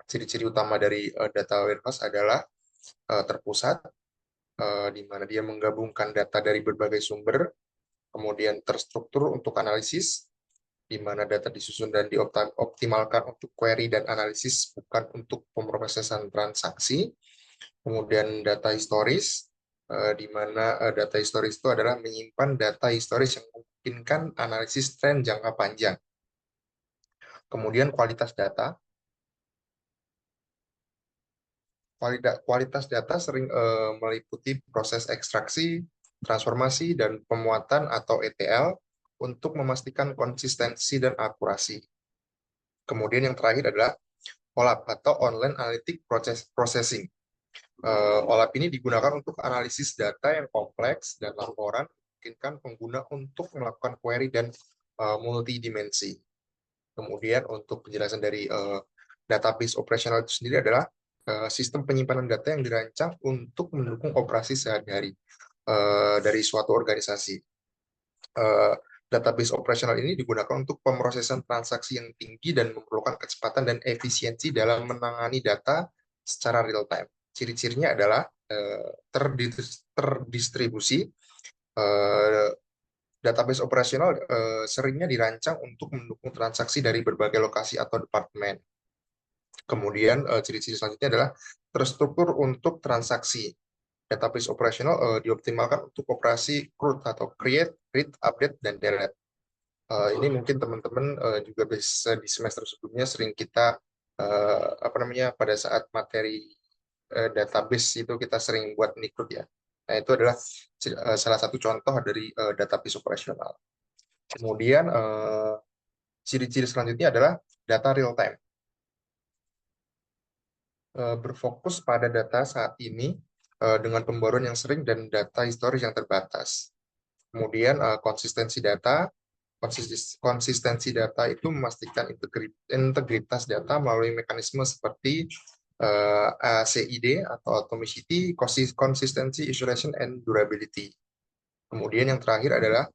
Ciri-ciri utama dari data warehouse adalah terpusat, di mana dia menggabungkan data dari berbagai sumber, kemudian terstruktur untuk analisis, di mana data disusun dan dioptimalkan untuk query dan analisis, bukan untuk pemrosesan transaksi. Kemudian data historis, di mana data historis itu adalah menyimpan data historis yang memungkinkan analisis tren jangka panjang. Kemudian kualitas data. Kualitas data sering meliputi proses ekstraksi, transformasi, dan pemuatan atau ETL untuk memastikan konsistensi dan akurasi. Kemudian yang terakhir adalah OLAP atau Online Analytic Processing. OLAP ini digunakan untuk analisis data yang kompleks dan laporan memungkinkan pengguna untuk melakukan query dan multidimensi. Kemudian untuk penjelasan dari database operasional itu sendiri adalah sistem penyimpanan data yang dirancang untuk mendukung operasi sehari-hari dari suatu organisasi. Database operasional ini digunakan untuk pemrosesan transaksi yang tinggi dan memerlukan kecepatan dan efisiensi dalam menangani data secara real time. Ciri-cirinya adalah terdistribusi. Database operasional seringnya dirancang untuk mendukung transaksi dari berbagai lokasi atau departemen. Kemudian ciri-ciri selanjutnya adalah terstruktur untuk transaksi. Database operasional dioptimalkan untuk operasi CRUD atau create, read, update, dan delete. Ini mungkin teman-teman juga bisa di semester sebelumnya sering kita pada saat materi database itu kita sering buat nicrud ya. Nah, itu adalah salah satu contoh dari database operasional. Kemudian ciri-ciri selanjutnya adalah data real time. Berfokus pada data saat ini dengan pembaruan yang sering dan data historis yang terbatas. Kemudian konsistensi data. Konsistensi data itu memastikan integritas data melalui mekanisme seperti ACID atau Atomicity, Consistency, Isolation, and Durability. Kemudian yang terakhir adalah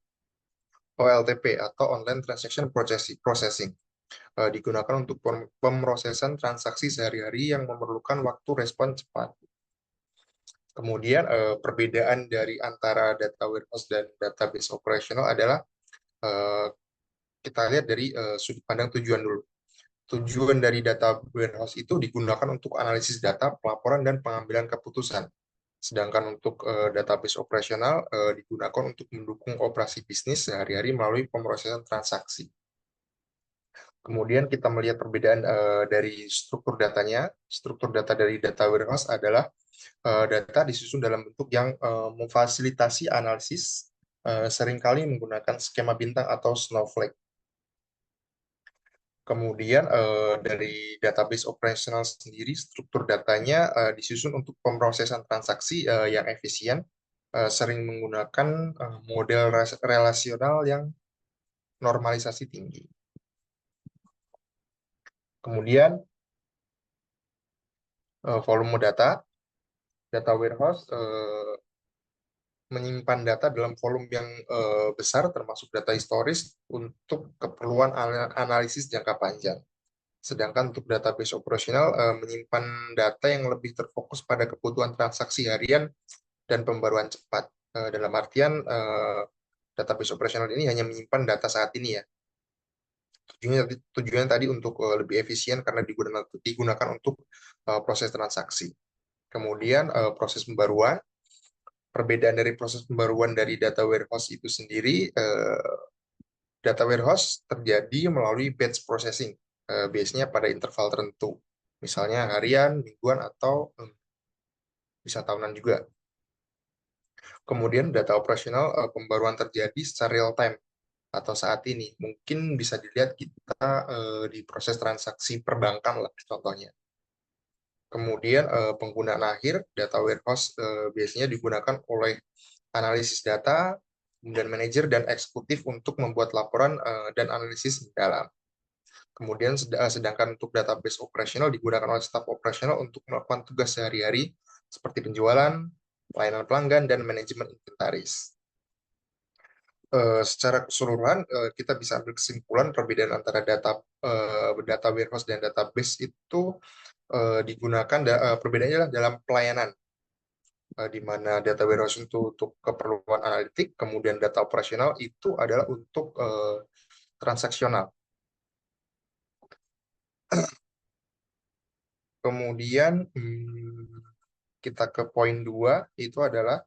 OLTP atau Online Transaction Processing. Digunakan untuk pemrosesan transaksi sehari-hari yang memerlukan waktu respon cepat. Kemudian perbedaan dari antara data warehouse dan database operational adalah kita lihat dari sudut pandang tujuan dulu. Tujuan dari data warehouse itu digunakan untuk analisis data, pelaporan, dan pengambilan keputusan. Sedangkan untuk database operasional digunakan untuk mendukung operasi bisnis sehari-hari melalui pemrosesan transaksi. Kemudian kita melihat perbedaan dari struktur datanya. Struktur data dari data warehouse adalah data disusun dalam bentuk yang memfasilitasi analisis, seringkali menggunakan skema bintang atau snowflake. Kemudian dari database operasional sendiri, struktur datanya disusun untuk pemrosesan transaksi yang efisien, sering menggunakan model relasional yang normalisasi tinggi. Kemudian volume data warehouse menyimpan data dalam volume yang besar, termasuk data historis untuk keperluan analisis jangka panjang. Sedangkan untuk database operasional menyimpan data yang lebih terfokus pada kebutuhan transaksi harian dan pembaruan cepat. Dalam artian database operasional ini hanya menyimpan data saat ini ya. Tujuannya tadi untuk lebih efisien karena digunakan untuk proses transaksi. Kemudian proses pembaruan. Perbedaan dari proses pembaruan dari data warehouse itu sendiri, data warehouse terjadi melalui batch processing, biasanya pada interval tertentu, misalnya harian, mingguan, atau bisa tahunan juga. Kemudian data operasional pembaruan terjadi secara real time atau saat ini. Mungkin bisa dilihat kita di proses transaksi perbankan lah contohnya. Kemudian penggunaan akhir data warehouse biasanya digunakan oleh analisis data, kemudian manajer dan eksekutif untuk membuat laporan dan analisis mendalam. Kemudian sedangkan untuk database operasional digunakan oleh staf operasional untuk melakukan tugas sehari-hari seperti penjualan, pelayanan pelanggan, dan manajemen inventaris. Secara keseluruhan kita bisa ambil kesimpulan perbedaan antara data warehouse dan database itu digunakan perbedaannya adalah dalam pelayanan, di mana data warehouse itu untuk keperluan analitik, kemudian data operasional itu adalah untuk transaksional. Kemudian kita ke poin 2, itu adalah,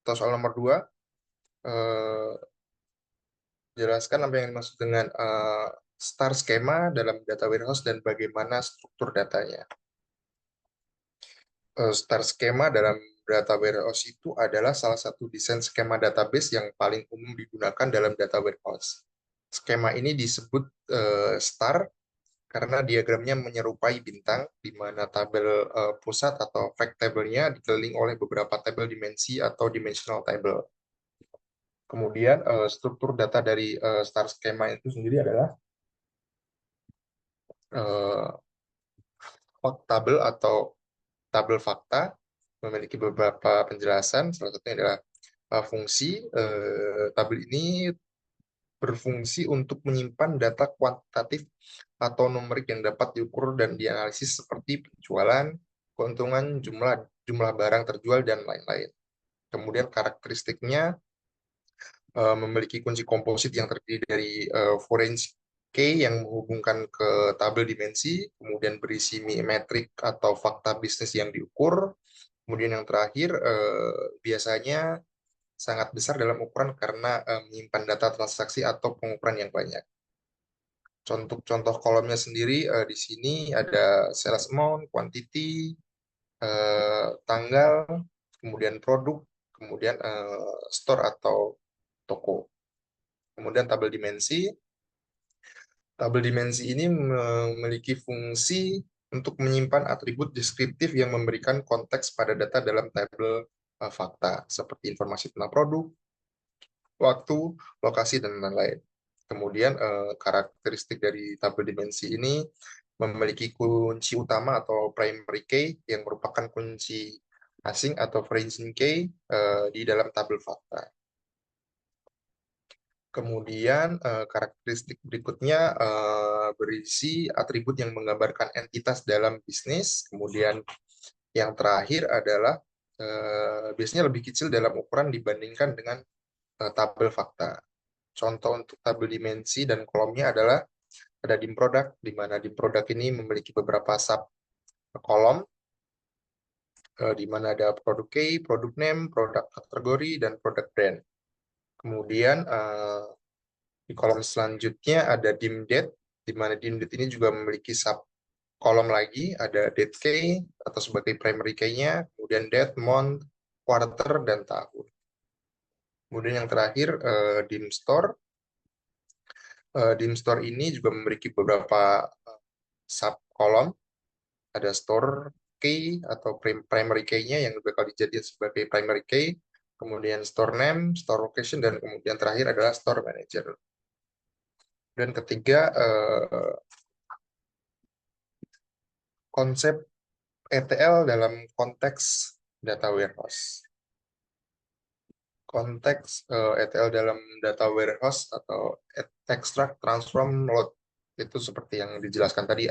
atau soal nomor 2, jelaskan apa yang dimaksud dengan star skema dalam data warehouse dan bagaimana struktur datanya. Star skema dalam data warehouse itu adalah salah satu desain skema database yang paling umum digunakan dalam data warehouse. Skema ini disebut star karena diagramnya menyerupai bintang, di mana tabel pusat atau fact table-nya dikelilingi oleh beberapa tabel dimensi atau dimensional table. Kemudian struktur data dari star skema itu sendiri adalah fact table atau tabel fakta, memiliki beberapa penjelasan. Salah satunya adalah fungsi. Tabel ini berfungsi untuk menyimpan data kuantitatif atau numerik yang dapat diukur dan dianalisis seperti penjualan, keuntungan, jumlah barang terjual, dan lain-lain. Kemudian karakteristiknya memiliki kunci komposit yang terdiri dari foreign key yang menghubungkan ke tabel dimensi, kemudian berisi metrik atau fakta bisnis yang diukur, kemudian yang terakhir biasanya sangat besar dalam ukuran karena menyimpan data transaksi atau pengukuran yang banyak. Contoh kolomnya sendiri di sini ada sales amount, quantity, tanggal, kemudian produk, kemudian store atau toko. Kemudian tabel dimensi. Tabel dimensi ini memiliki fungsi untuk menyimpan atribut deskriptif yang memberikan konteks pada data dalam tabel fakta, seperti informasi tentang produk, waktu, lokasi, dan lain-lain. Kemudian karakteristik dari tabel dimensi ini memiliki kunci utama atau primary key yang merupakan kunci asing atau foreign key di dalam tabel fakta. Kemudian karakteristik berikutnya berisi atribut yang menggambarkan entitas dalam bisnis. Kemudian yang terakhir adalah biasanya lebih kecil dalam ukuran dibandingkan dengan tabel fakta. Contoh untuk tabel dimensi dan kolomnya adalah ada dim product, di mana dim product ini memiliki beberapa sub kolom, di mana ada produk key, produk name, produk kategori, dan produk brand. Kemudian di kolom selanjutnya ada dim date, di mana dim date ini juga memiliki sub kolom lagi, ada date key atau sebagai primary key-nya, kemudian date, month, quarter, dan tahun. Kemudian yang terakhir dim store. Dim store ini juga memiliki beberapa sub kolom. Ada store key atau primary key-nya yang bakal dijadikan sebagai primary key, kemudian store name, store location, dan kemudian terakhir adalah store manager. Dan ketiga, konsep ETL dalam konteks data warehouse. Konteks ETL dalam data warehouse atau extract, transform, load. Itu seperti yang dijelaskan tadi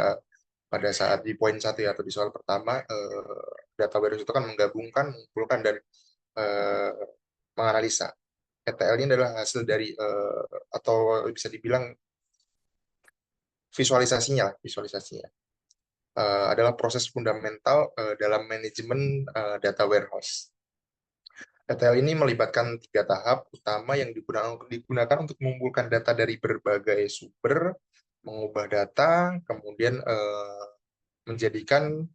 pada saat di poin 1 ya, atau di soal pertama, data warehouse itu kan menggabungkan, mengumpulkan, dan menganalisa. ETL ini adalah hasil dari atau bisa dibilang visualisasinya adalah proses fundamental dalam manajemen data warehouse. ETL ini melibatkan 3 tahap utama yang digunakan untuk mengumpulkan data dari berbagai sumber, mengubah data, kemudian menjadikan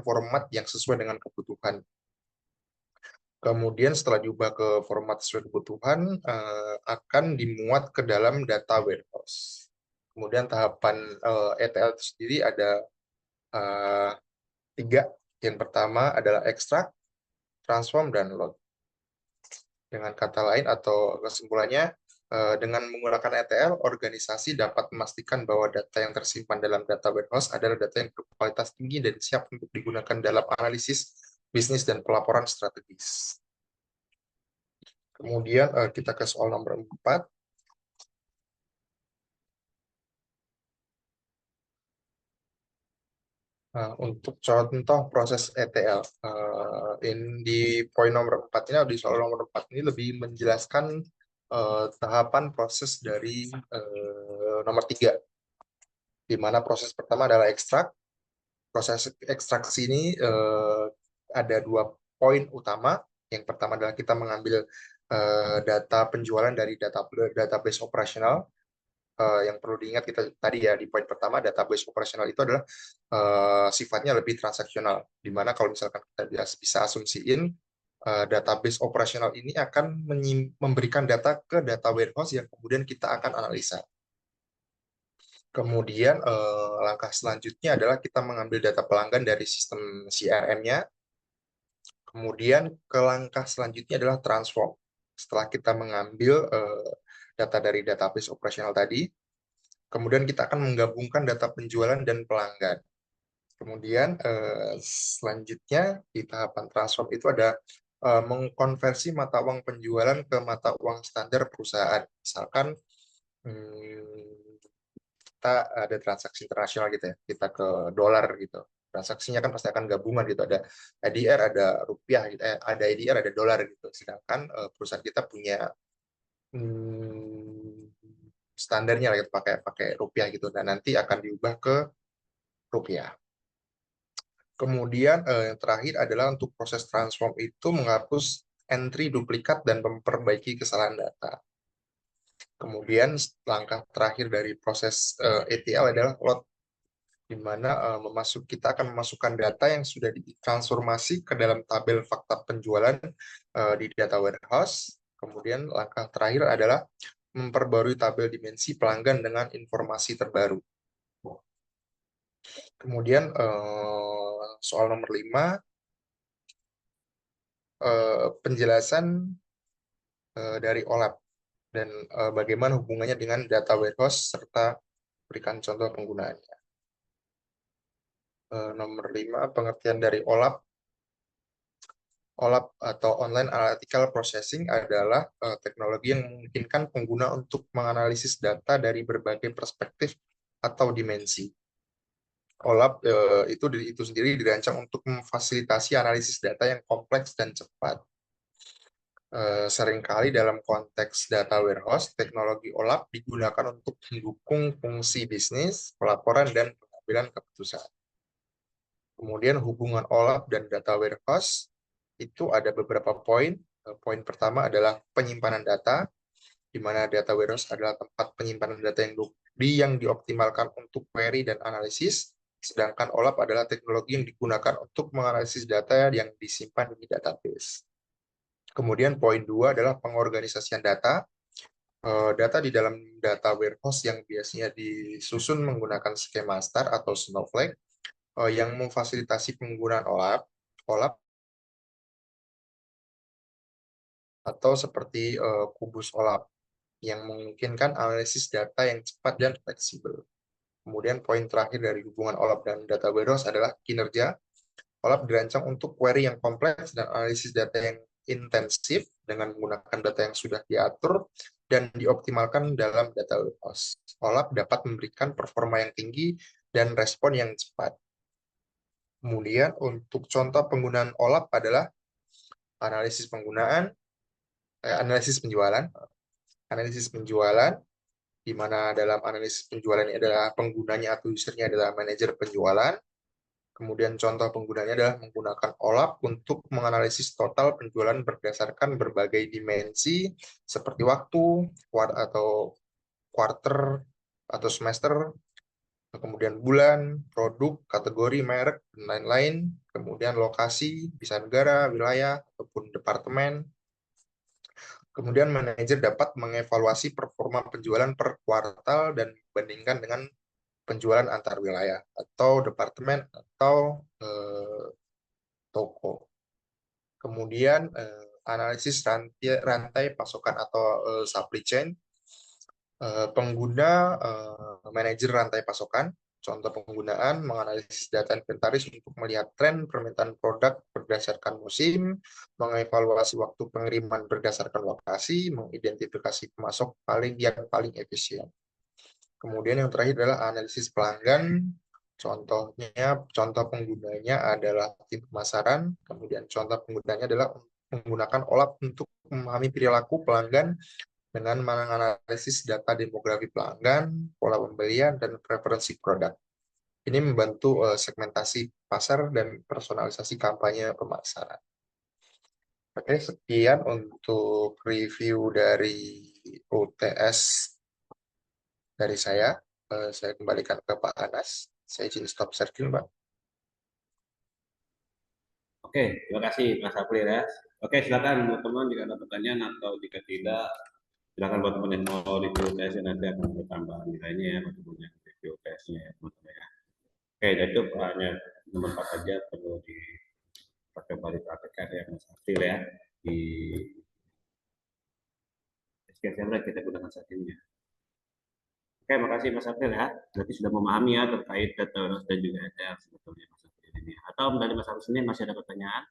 format yang sesuai dengan kebutuhan. Kemudian setelah diubah ke format sesuai kebutuhan, akan dimuat ke dalam data warehouse. Kemudian tahapan ETL itu sendiri ada 3. Yang pertama adalah extract, transform, dan load. Dengan kata lain atau kesimpulannya, dengan menggunakan ETL, organisasi dapat memastikan bahwa data yang tersimpan dalam data warehouse adalah data yang berkualitas tinggi dan siap untuk digunakan dalam analisis bisnis dan pelaporan strategis. Kemudian kita ke soal nomor 4. Untuk contoh proses ETL, di poin nomor 4 ini, di soal nomor 4 ini lebih menjelaskan tahapan proses dari nomor 3, di mana proses pertama adalah ekstrak. Proses ekstraksi ini ada 2 poin utama. Yang pertama adalah kita mengambil data penjualan dari database operasional. Yang perlu diingat kita tadi ya, di poin pertama, database operasional itu adalah sifatnya lebih transaksional, di mana kalau misalkan kita bisa asumsiin database operasional ini akan memberikan data ke data warehouse yang kemudian kita akan analisa. Kemudian langkah selanjutnya adalah kita mengambil data pelanggan dari sistem CRM-nya. Kemudian ke langkah selanjutnya adalah transform. Setelah kita mengambil data dari database operasional tadi, kemudian kita akan menggabungkan data penjualan dan pelanggan. Kemudian selanjutnya di tahapan transform itu ada mengkonversi mata uang penjualan ke mata uang standar perusahaan. Misalkan kita ada transaksi internasional gitu ya, kita ke dolar gitu. Transaksinya kan pasti akan gabungan gitu, ada ADR, ada rupiah gitu, ada ADR, ada dolar gitu. Sedangkan perusahaan kita punya standarnya gitu, pakai rupiah gitu, dan nanti akan diubah ke rupiah. Kemudian yang terakhir adalah untuk proses transform itu menghapus entry duplikat dan memperbaiki kesalahan data. Kemudian langkah terakhir dari proses ETL adalah load, di mana kita akan memasukkan data yang sudah ditransformasi ke dalam tabel fakta penjualan di data warehouse. Kemudian langkah terakhir adalah memperbarui tabel dimensi pelanggan dengan informasi terbaru. Kemudian soal nomor 5, penjelasan dari OLAP dan bagaimana hubungannya dengan data warehouse serta berikan contoh penggunaannya. Nomor 5, pengertian dari OLAP. OLAP atau Online Analytical Processing adalah teknologi yang memungkinkan pengguna untuk menganalisis data dari berbagai perspektif atau dimensi. OLAP itu sendiri dirancang untuk memfasilitasi analisis data yang kompleks dan cepat. Seringkali dalam konteks data warehouse, teknologi OLAP digunakan untuk mendukung fungsi bisnis, pelaporan, dan pengambilan keputusan. Kemudian hubungan OLAP dan data warehouse itu ada beberapa poin. Poin pertama adalah penyimpanan data, di mana data warehouse adalah tempat penyimpanan data yang dioptimalkan untuk query dan analisis, sedangkan OLAP adalah teknologi yang digunakan untuk menganalisis data yang disimpan di database. Kemudian poin 2 adalah pengorganisasian data, Data di dalam data warehouse yang biasanya disusun menggunakan skema star atau snowflake yang memfasilitasi penggunaan OLAP, OLAP atau seperti kubus OLAP yang memungkinkan analisis data yang cepat dan fleksibel. Kemudian poin terakhir dari hubungan OLAP dan data warehouse adalah kinerja. OLAP dirancang untuk query yang kompleks dan analisis data yang intensif dengan menggunakan data yang sudah diatur dan dioptimalkan dalam data warehouse. OLAP dapat memberikan performa yang tinggi dan respon yang cepat. Kemudian untuk contoh penggunaan OLAP adalah analisis penggunaan, analisis penjualan, di mana dalam analisis penjualan ini adalah penggunanya atau usernya adalah manajer penjualan. Kemudian contoh penggunanya adalah menggunakan OLAP untuk menganalisis total penjualan berdasarkan berbagai dimensi seperti waktu, atau quarter, atau semester, kemudian bulan, produk, kategori, merek, dan lain-lain. Kemudian lokasi, bisa negara, wilayah, ataupun departemen. Kemudian manajer dapat mengevaluasi performa penjualan per kuartal dan membandingkan dengan penjualan antar wilayah atau departemen atau toko. Kemudian analisis rantai pasokan atau supply chain. Pengguna manajer rantai pasokan. Contoh penggunaan menganalisis data inventaris untuk melihat tren permintaan produk berdasarkan musim, mengevaluasi waktu pengiriman berdasarkan lokasi, mengidentifikasi pemasok yang paling efisien. Kemudian yang terakhir adalah analisis pelanggan. Contoh penggunanya adalah tim pemasaran. Kemudian contoh penggunanya adalah menggunakan OLAP untuk memahami perilaku pelanggan dengan menganalisis data demografi pelanggan, pola pembelian, dan preferensi produk. Ini membantu segmentasi pasar dan personalisasi kampanye pemasaran. Oke, sekian untuk review dari UTS dari saya. Saya kembalikan ke Pak Anas. Saya izin stop sharing, Pak. Oke, terima kasih Mas April ya. Oke, silakan teman-teman jika ada pertanyaan atau jika tidak, silakan buat teman yang mau review tes nanti akan bertambah nilainya ya untuk punya review tesnya ya teman-teman ya. Oke, dan itu hanya nomor 4 saja perlu dipakai balik praktekkan ya Mas April ya di SKSM kita gunakan saat ini ya. Oke, makasih Mas April ya. Berarti sudah memahami ya terkait data dan juga ETL sebetulnya Mas April ini. Atau dari Mas April sendiri masih ada pertanyaan?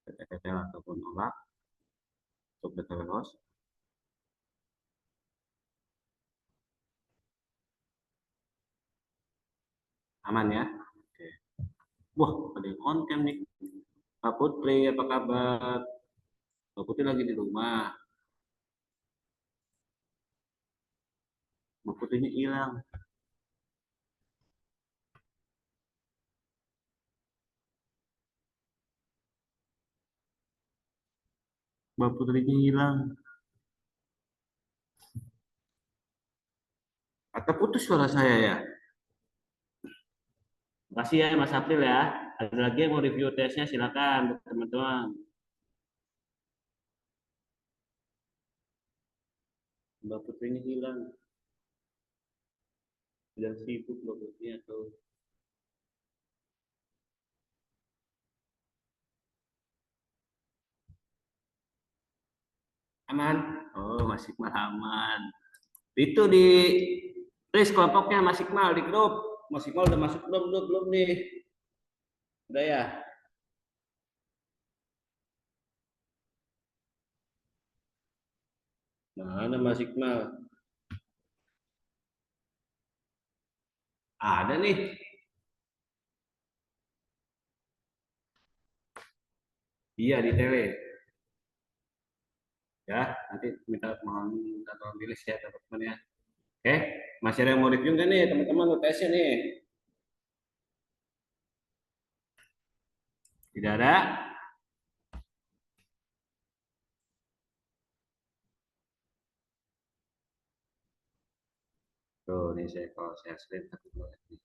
ETL ataupun olah untuk data warehouse? Aman ya? Oke. Wah, ada yang on cam nih. Pak Putri, apa kabar? Pak Putri lagi di rumah. Pak Putrinya hilang. Pak Putrinya hilang. Atau putus suara saya ya? Makasih ya Mas April ya. Ada lagi yang mau review tesnya silakan teman-teman. Mbak Putrinya hilang. Dan sibuk Mbak Putri atau aman? Oh, masih aman. Itu di list kelompoknya Mas Iqmal di grup. Mas Iqmal udah masuk belum nih? Udah ya? Mana Mas Iqmal? Ada nih. Iya di tele. Ya, nanti minta tolong di list ya teman-teman ya. Oke, masih ada yang mau review nggak nih teman-teman UTS-nya nih? Tidak ada? Tuh, nih saya kalau saya screen satu dua nih.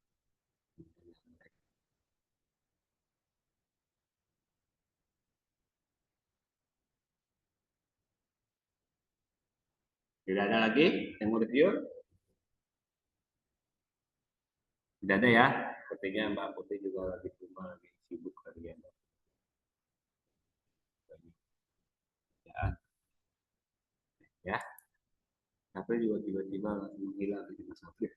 Tidak ada lagi yang mau review? Tidak ada ya. Sepertinya Mbak Putri juga lagi cuma lagi sibuk kali ya. Ya, April juga tiba-tiba langsung menghilang di Mas April.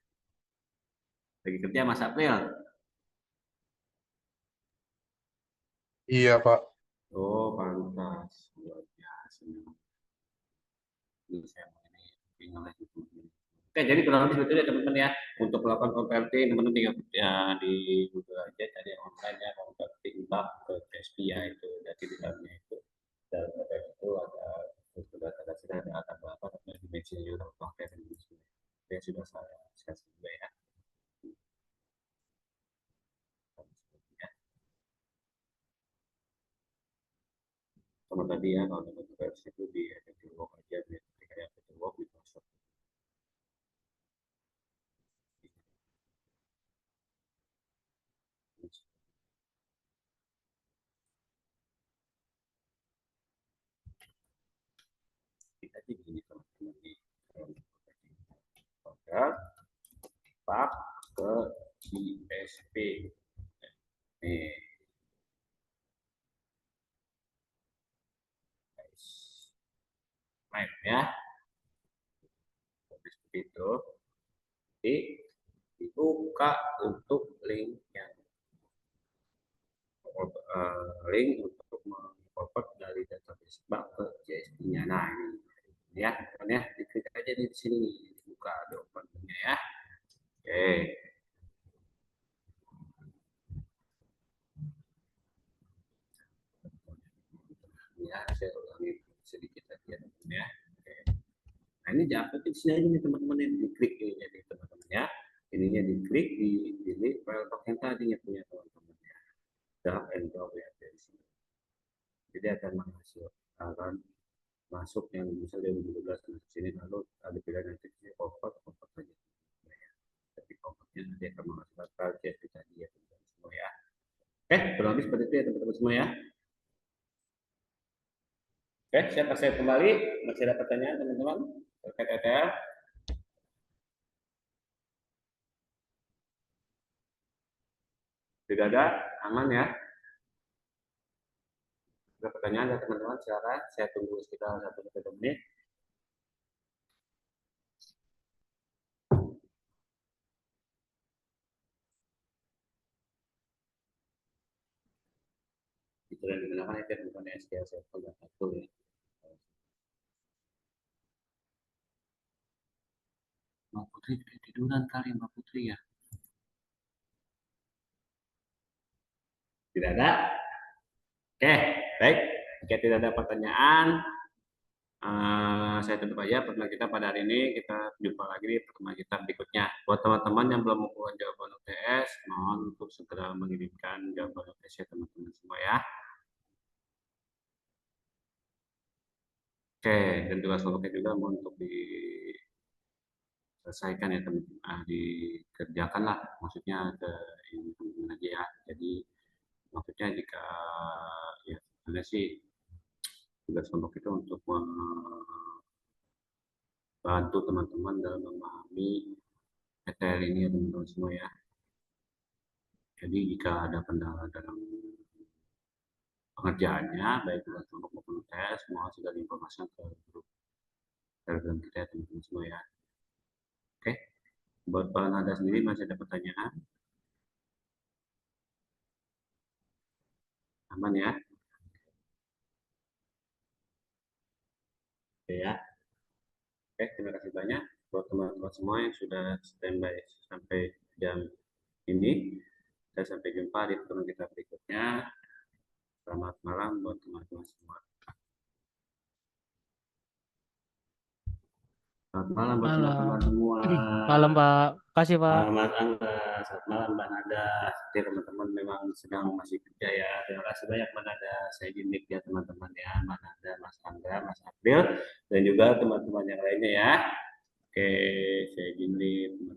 Lagi kerja Mas April. Iya, Pak. Oh, pantas. Luar biasa. Ini saya mau ini tinggal lagi. Oke, jadi kurang lebih sebetulnya teman-teman ya, untuk melakukan converting teman-teman tinggal ya, di Google aja cari online ya, converting bab ke SPI itu, jadi di dalamnya itu dalam data itu ada data-data ada apa namanya dimensi juga pakai dan itu sudah saya kasih juga ya. Sama tadi ya, kalau dapat versi itu di work aja, ketika yang work di Microsoft. Kita aja gini teman-teman di pak ke ISP. Nih, main ya. Seperti itu. Jadi dibuka untuk link yang link untuk mengkonvert dari database bank ke JSP-nya. Nah, ini ya, ya, diklik aja di sini, dibuka dokumennya ya. Oke. Ya, saya ulangi sedikit aja ya. Oke. Nah, ini jangan di sini aja nih teman-teman, yang diklik ini jadi teman-teman ya. Ininya diklik di file doc yang tadinya punya teman-teman ya. Drag and drop ya dari sini. Jadi akan menghasilkan masuk yang bisa dari 2012 ke sini, lalu ada pilihan nanti convert saja. Tapi convertnya nanti akan menghasilkan target tadi ya teman-teman semua ya. Oke, kurang lebih seperti itu ya teman-teman semua ya. Oke, saya kembali. Masih ada pertanyaan teman-teman terkait ETL? Tidak ada, aman ya. Ada pertanyaan ya teman-teman, silakan. Saya tunggu sekitar 1-2 menit. Itu yang digunakan itu bukan SQL Server dan satu ya. Mbak Putri tiduran kali Mbak Putri ya. Tidak ada. Oke, baik. Jika tidak ada pertanyaan, saya tutup aja pertemuan kita pada hari ini. Kita jumpa lagi di pertemuan kita berikutnya. Buat teman-teman yang belum mengumpulkan jawaban UTS, mohon untuk segera mengirimkan jawaban UTS ya teman-teman semua ya. Oke, dan tugas kelompoknya juga mohon untuk diselesaikan ya teman-teman, dikerjakan lah, maksudnya ke ini teman-teman aja ya. Jadi maksudnya jika ya sebenarnya sih tugas kelompok itu untuk membantu teman-teman dalam memahami ETL ini ya teman-teman semua ya. Jadi jika ada kendala dalam pengerjaannya, baik tugas kelompok maupun UTS, mohon segera diinformasikan ke grup Telegram kita ya teman-teman semua ya. Oke, buat Pak Nada sendiri masih ada pertanyaan? Aman ya? Oke ya. Oke, terima kasih banyak buat teman-teman semua yang sudah standby sampai jam ini. Saya sampai jumpa di pertemuan kita berikutnya. Selamat malam buat teman-teman semua. Selamat malam buat teman-teman semua. Malam Pak, kasih Pak. Malam Mas Angga, selamat malam Mbak Nada. Seperti teman-teman memang sedang masih kerja ya. Terima kasih banyak Mbak Nada. Saya Jimik ya teman-teman ya. Mbak Nada, Mas Angga, Mas April, dan juga teman-teman yang lainnya ya. Oke, saya Jimik.